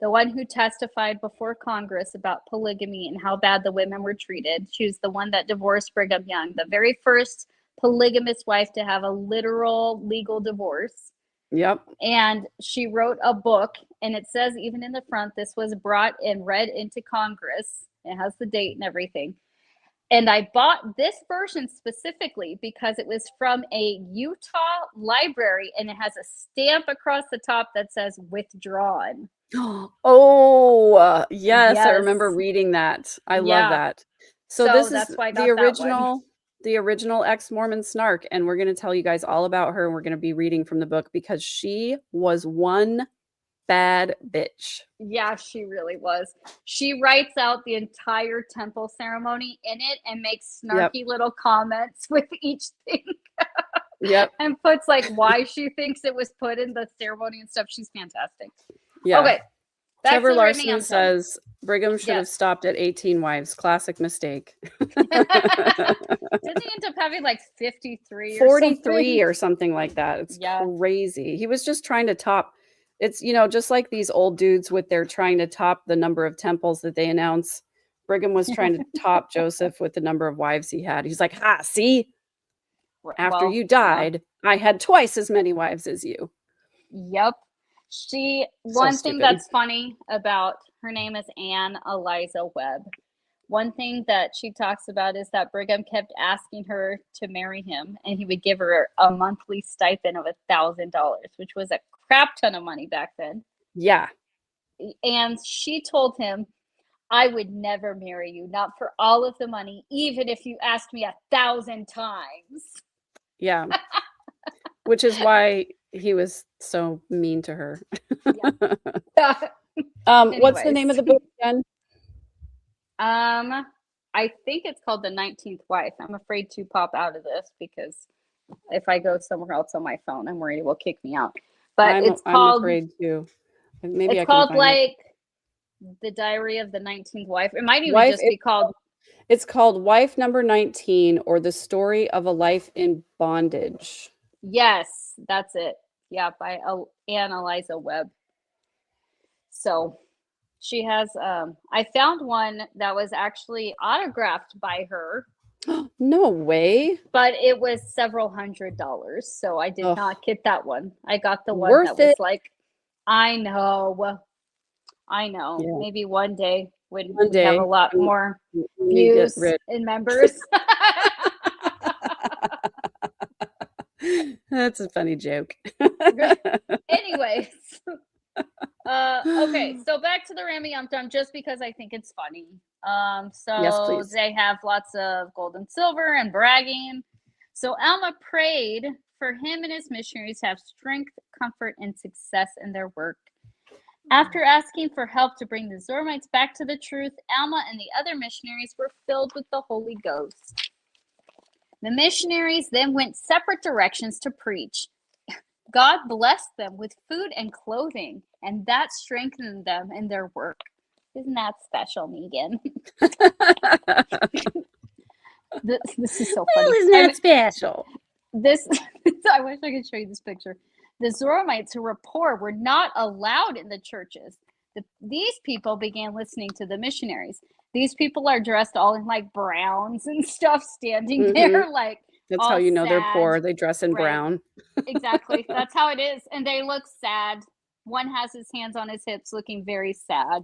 the one who testified before Congress about polygamy and how bad the women were treated. She was the one that divorced Brigham Young, the very first polygamous wife to have a literal legal divorce. Yep. And she wrote a book, and it says even in the front, this was brought and read into Congress. It has the date and everything. And I bought this version specifically because it was from a Utah library, and it has a stamp across the top that says withdrawn. Oh, yes, I remember Yes. reading that. I love Yeah. that. So So this is that's why I the got that one. original ex-Mormon snark, and we're going to tell you guys all about her, and we're going to be reading from the book because she was one bad bitch. Yeah, she really was. She writes out the entire temple ceremony in it and makes snarky little comments with each thing. Yep. And puts like why she thinks it was put in the ceremony and stuff. She's fantastic. Yeah. Okay. Trevor to the Larson Ramiantone. says Brigham should have Yes. stopped at 18 wives. Classic mistake. Didn't he end up having like 53 or 43 something? or something like that. It's Yeah. crazy. He was just trying to top. It's, just like these old dudes with their trying to top the number of temples that they announce. Brigham was trying to top Joseph with the number of wives he had. He's like, ha, see? After you died, I had twice as many wives as you. Yep. One thing that's funny about her name is Anne Eliza Webb. One thing that she talks about is that Brigham kept asking her to marry him, and he would give her a monthly stipend of $1,000, which was a crap ton of money back then. Yeah. And she told him, I would never marry you, not for all of the money, even if you asked me 1,000 times. Yeah. Which is why he was so mean to her. What's the name of the book again? I think it's called The 19th Wife. I'm afraid to pop out of this because if I go somewhere else on my phone, I'm worried it will kick me out. But I'm afraid too. Maybe it's called like The Diary of the 19th Wife. It might even just be called. It's called Wife Number 19 or The Story of a Life in Bondage. Yes, that's it. Yeah, by Anne Eliza Webb. So she has, I found one that was actually autographed by her. No way. But it was several $100s. So I did not get that one. I got the one that was like, I know. Yeah. Maybe one day when we have a lot more views and members. That's a funny joke. Anyways. Okay, so back to the Ramiantone, just because I think it's funny. So yes, they have lots of gold and silver and bragging. So Alma prayed for him and his missionaries to have strength, comfort, and success in their work. After asking for help to bring the Zoramites back to the truth, Alma and the other missionaries were filled with the Holy Ghost. The missionaries then went separate directions to preach. God blessed them with food and clothing, and that strengthened them in their work. Isn't that special, Megan? This is so funny. Isn't that special? I wish I could show you this picture. The Zoramites who were poor were not allowed in the churches. These people began listening to the missionaries. These people are dressed all in like browns and stuff, standing there like That's how all you know they're sad. poor. They dress in Right. brown. Exactly. That's how it is. And they look sad. One has his hands on his hips looking very sad.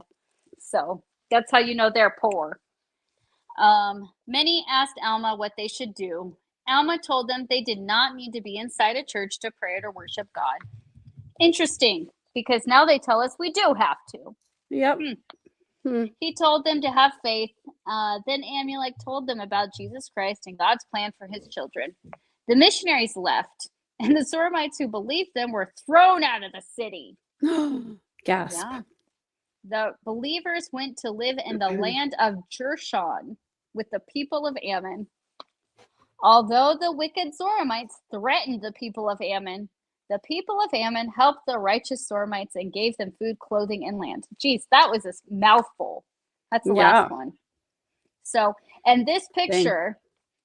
So that's how you know they're poor. Many asked Alma what they should do. Alma told them they did not need to be inside a church to pray or to worship God. Interesting, because now they tell us we do have to. Yep. He told them to have faith. Then Amulek told them about Jesus Christ and God's plan for his children. The missionaries left, and the Zoramites who believed them were thrown out of the city. Gasp. Yeah. The believers went to live in the land of Jershon with the people of Ammon. Although the wicked Zoramites threatened the people of Ammon, the people of Ammon helped the righteous Zoramites and gave them food, clothing, and land. Geez, that was a mouthful. That's the last one. So, and this picture,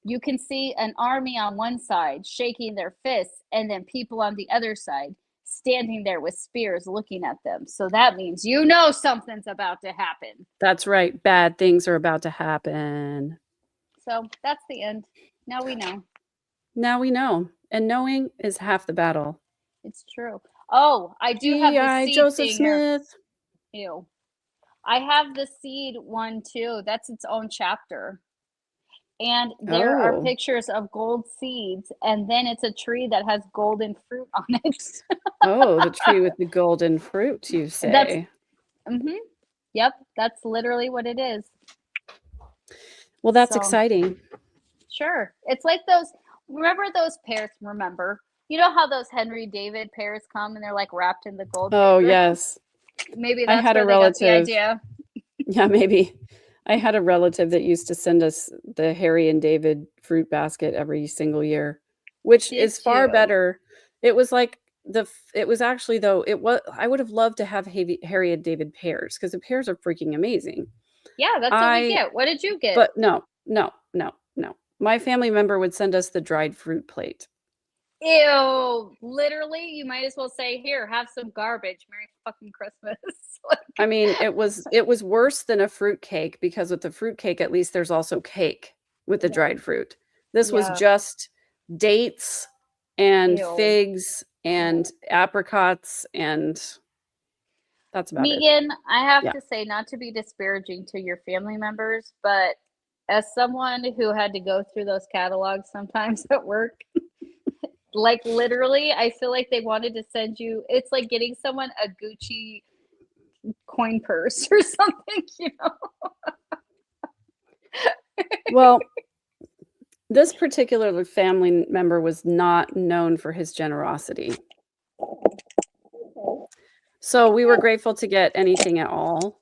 you can see an army on one side shaking their fists, and then people on the other side standing there with spears looking at them. So that means you know something's about to happen. That's right. Bad things are about to happen. So that's the end. Now we know. Now we know. And knowing is half the battle. It's true. Oh, I do have the seed Joseph thing here. Smith. Ew. I have the seed one too. That's its own chapter. And there are pictures of gold seeds, and then it's a tree that has golden fruit on it. Oh, the tree with the golden fruit, you say? Yep, that's literally what it is. Well, that's exciting. Sure. It's like those, remember those pears, you know how those Henry David pears come and they're like wrapped in the gold? Oh, yes. Maybe that's where they got the idea. Yeah, maybe. I had a relative that used to send us the Harry and David fruit basket every single year, which is far better. It was like it was actually, though, I would have loved to have Harry and David pears because the pears are freaking amazing. Yeah, that's what we get. What did you get? But no. My family member would send us the dried fruit plate. Ew, literally, you might as well say, here, have some garbage. Merry fucking Christmas. I mean, it was worse than a fruit cake because with the fruit cake, at least there's also cake with the dried fruit. This was just dates and figs and apricots, and that's about it. Megan, I have to say, not to be disparaging to your family members, but as someone who had to go through those catalogs sometimes at work, like literally, I feel like they wanted to send you, it's like getting someone a Gucci coin purse or something, you know? Well, this particular family member was not known for his generosity. So we were grateful to get anything at all.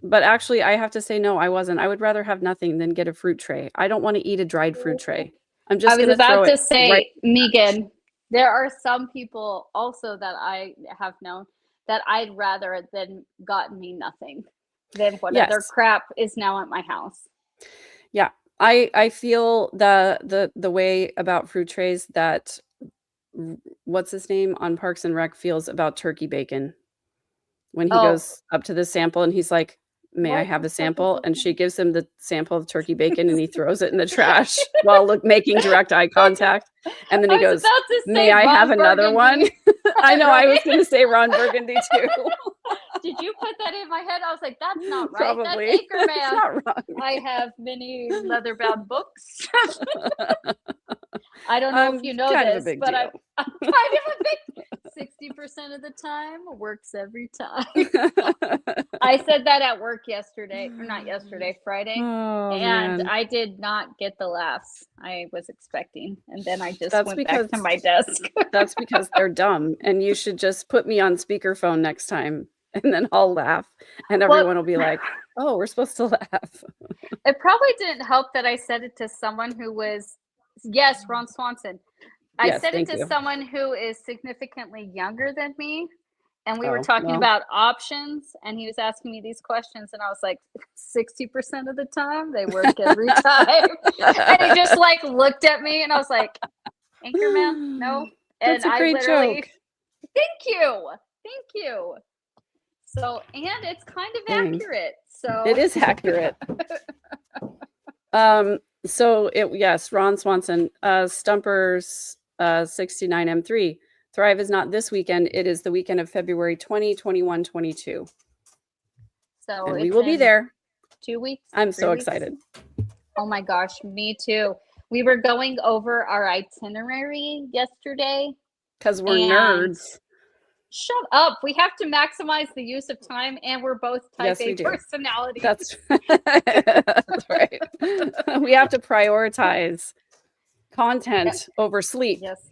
But actually, I have to say, no, I wasn't. I would rather have nothing than get a fruit tray. I don't want to eat a dried fruit tray. I was about to say, Megan, there are some people also that I have known that I'd rather than gotten me nothing than what other crap is now at my house. Yeah, I feel the way about fruit trays that what's his name on Parks and Rec feels about turkey bacon. When he goes up to the sample and he's like, may I have a sample? And she gives him the sample of turkey bacon and he throws it in the trash while making direct eye contact. And then he goes, may I have another one? I know, I was going to say Ron Burgundy too. Did you put that in my head? I was like, that's not right. Probably. That's Anchorman. It's not wrong. I have many leather-bound books. I don't know if you know this, but I'm kind of a big 60% of the time works every time. I said that at work yesterday, or not yesterday, Friday. And man. I did not get the laughs I was expecting. And then I just went back to my desk. That's because they're dumb. And you should just put me on speakerphone next time. And then I'll laugh. And everyone will be like, oh, we're supposed to laugh. It probably didn't help that I said it to someone who was, Ron Swanson. I said it to someone who is significantly younger than me. And we were talking about options. And he was asking me these questions. And I was like, 60% of the time, they work every time. And he just like looked at me. And I was like, Anchorman, no. And That's a great joke. Thank you. So, and it's kind of Dang. accurate. So It is accurate. Yes, Ron Swanson, Stumpers 69M3. Thrive is not this weekend. It is the weekend of February 20, 21, 22. So And we it's will be in there. 2 weeks. I'm 3 so weeks? excited. Oh my gosh, me too. We were going over our itinerary yesterday. Because we're And nerds. Shut up. We have to maximize the use of time, and we're both type Yes, A we do. personalities. That's right. We have to prioritize content over sleep. Yes.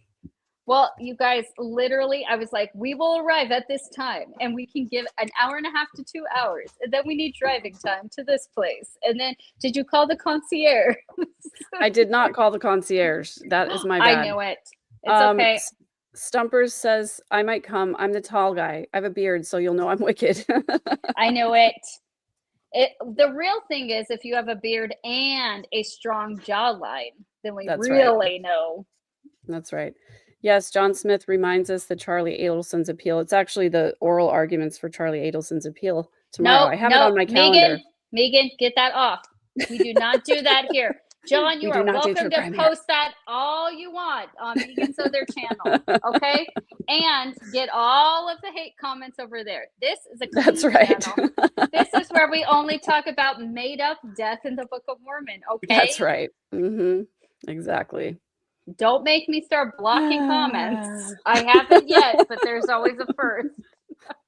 Well, you guys, literally, I was like, we will arrive at this time, and we can give an hour and a half to 2 hours. And then we need driving time to this place. And then, did you call the concierge? I did not call the concierge. That is my bad. I knew it. It's okay. Stumpers says, I might come. I'm the tall guy. I have a beard, so you'll know I'm wicked. I know it. The real thing is, if you have a beard and a strong jawline, then we really know. That's right. Yes, John Smith reminds us that Charlie Adelson's appeal. It's actually the oral arguments for Charlie Adelson's appeal tomorrow. I have it on my calendar. Megan, get that off. We do not do that here. John, you are welcome to post that all you want on Megan's other channel, okay? And get all of the hate comments over there. This is a clean channel. This is where we only talk about made-up death in the Book of Mormon, okay? That's right. Mm-hmm. Exactly. Don't make me start blocking comments. I haven't yet, but there's always a first.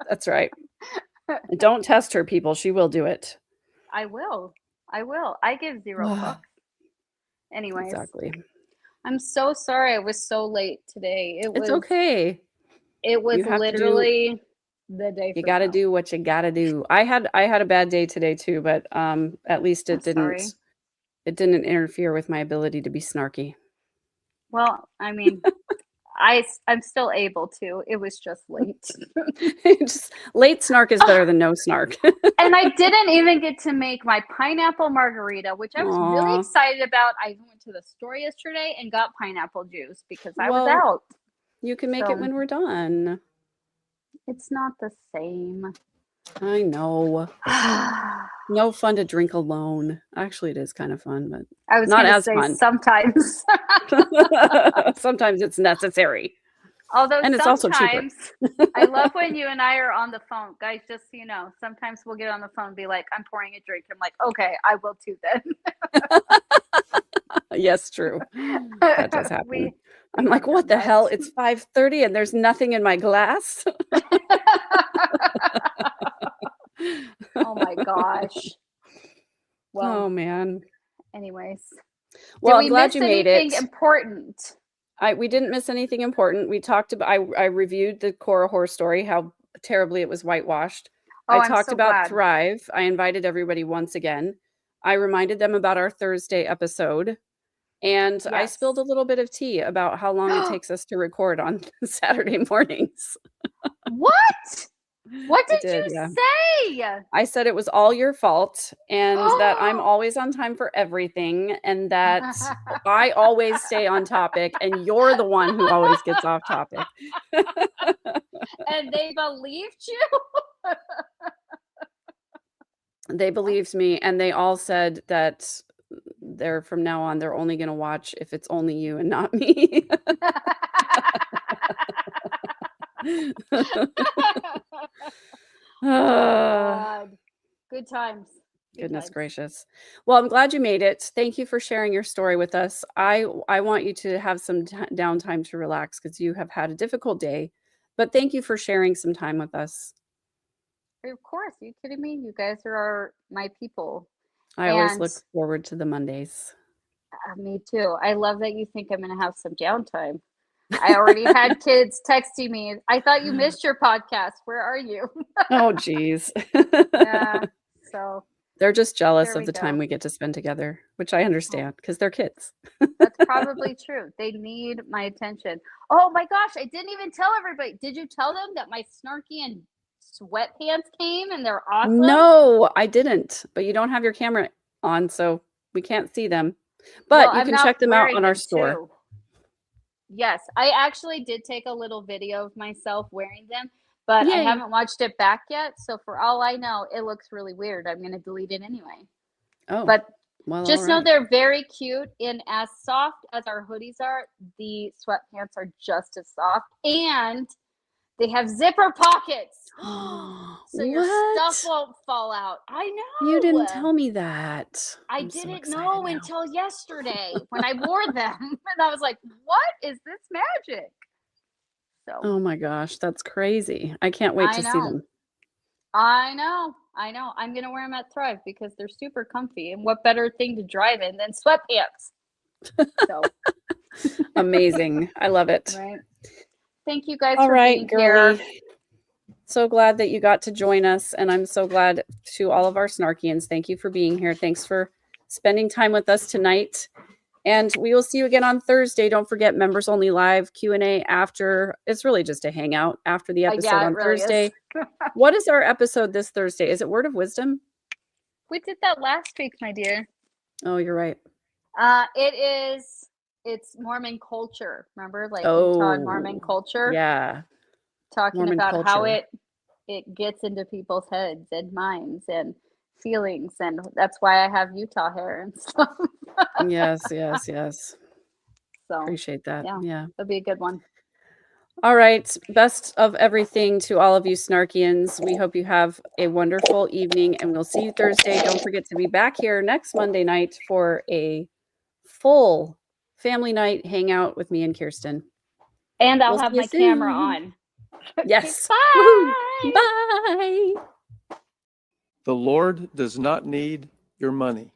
That's right. Don't test her, people. She will do it. I will. I give 0 fucks. Anyways. Exactly. I'm so sorry I was so late today. It's okay. It was literally the day. You got to do what you got to do. I had a bad day today too, but at least it didn't interfere with my ability to be snarky. Well, I mean, I'm still able to. It was just late. Just late snark is better than no snark. And I didn't even get to make my pineapple margarita, which I was really excited about. I went to the store yesterday and got pineapple juice because I was out. You can make it when we're done. It's not the same. I know. No fun to drink alone. Actually, it is kind of fun, but I was not as say fun. Sometimes. Sometimes it's necessary. Although and it's also cheaper. I love when you and I are on the phone. Guys, just so you know, sometimes we'll get on the phone and be like, I'm pouring a drink. I'm like, okay, I will too then. Yes, true. That does happen. I'm like, what the hell? It's 5:30 and there's nothing in my glass. Oh my gosh. Well, oh man. Anyways. Well, I'm glad you made it. Important. We didn't miss anything important. We talked about I reviewed the Korihor story, how terribly it was whitewashed. I talked about Thrive. I invited everybody once again. I reminded them about our Thursday episode. And I spilled a little bit of tea about how long it takes us to record on Saturday mornings. What? What did you say? I said it was all your fault and that I'm always on time for everything and that I always stay on topic and you're the one who always gets off topic. And they believed you? They believed me and they all said that from now on, they're only going to watch if it's only you and not me. God. Good times. Goodness gracious. Well, I'm glad you made it. Thank you for sharing your story with us. I want you to have some downtime to relax because you have had a difficult day. But thank you for sharing some time with us. Of course. Are you kidding me? You guys are my people. I always look forward to the Mondays. Me too. I love that you think I'm going to have some downtime. I already had kids texting me. I thought you missed your podcast. Where are you? Oh, geez. Yeah. So they're just jealous of the time we get to spend together, which I understand because they're kids. That's probably true. They need my attention. Oh my gosh. I didn't even tell everybody. Did you tell them that my snarky and sweatpants came and they're awesome? No, I didn't. But you don't have your camera on, so we can't see them. But you can check them out on our store. Yes, I actually did take a little video of myself wearing them, but I Yay. haven't watched it back yet. So for all I know, it looks really weird. I'm going to delete it anyway. Oh, But well, just all know right. they're very cute, and as soft as our hoodies are, the sweatpants are just as soft, and they have zipper pockets. So your stuff What? won't fall out. I You know. didn't tell me that. I I'm so didn't excited know now. until yesterday when I wore them. And I was like, what is this magic? So Oh my gosh, that's crazy. I can't wait I to see know. them. I know. I'm going to wear them at Thrive because they're super comfy. And what better thing to drive in than sweatpants? So, Amazing. I love it. right. Thank you guys All for right, being girly. here. So glad that you got to join us. And I'm so glad to all of our Snarkians. Thank you for being here. Thanks for spending time with us tonight. And we will see you again on Thursday. Don't forget members only live Q&A after. It's really just a hangout after the episode Yeah, it on really Thursday. is. What is our episode this Thursday? Is it Word of Wisdom? We did that last week, my dear. Oh, you're right. It's Mormon culture. Remember, like Utah and Mormon culture? Yeah. Talking Mormon about how culture. it gets into people's heads and minds and feelings, and that's why I have Utah hair and stuff. Yes. So Appreciate that. Yeah. that'll be a good one. All right. Best of everything to all of you Snarkians. We hope you have a wonderful evening, and we'll see you Thursday. Don't forget to be back here next Monday night for a full family night hangout with me and Kirsten. And I'll We'll have see you my camera soon. on. Yes. Bye. Woohoo. Bye. The Lord does not need your money.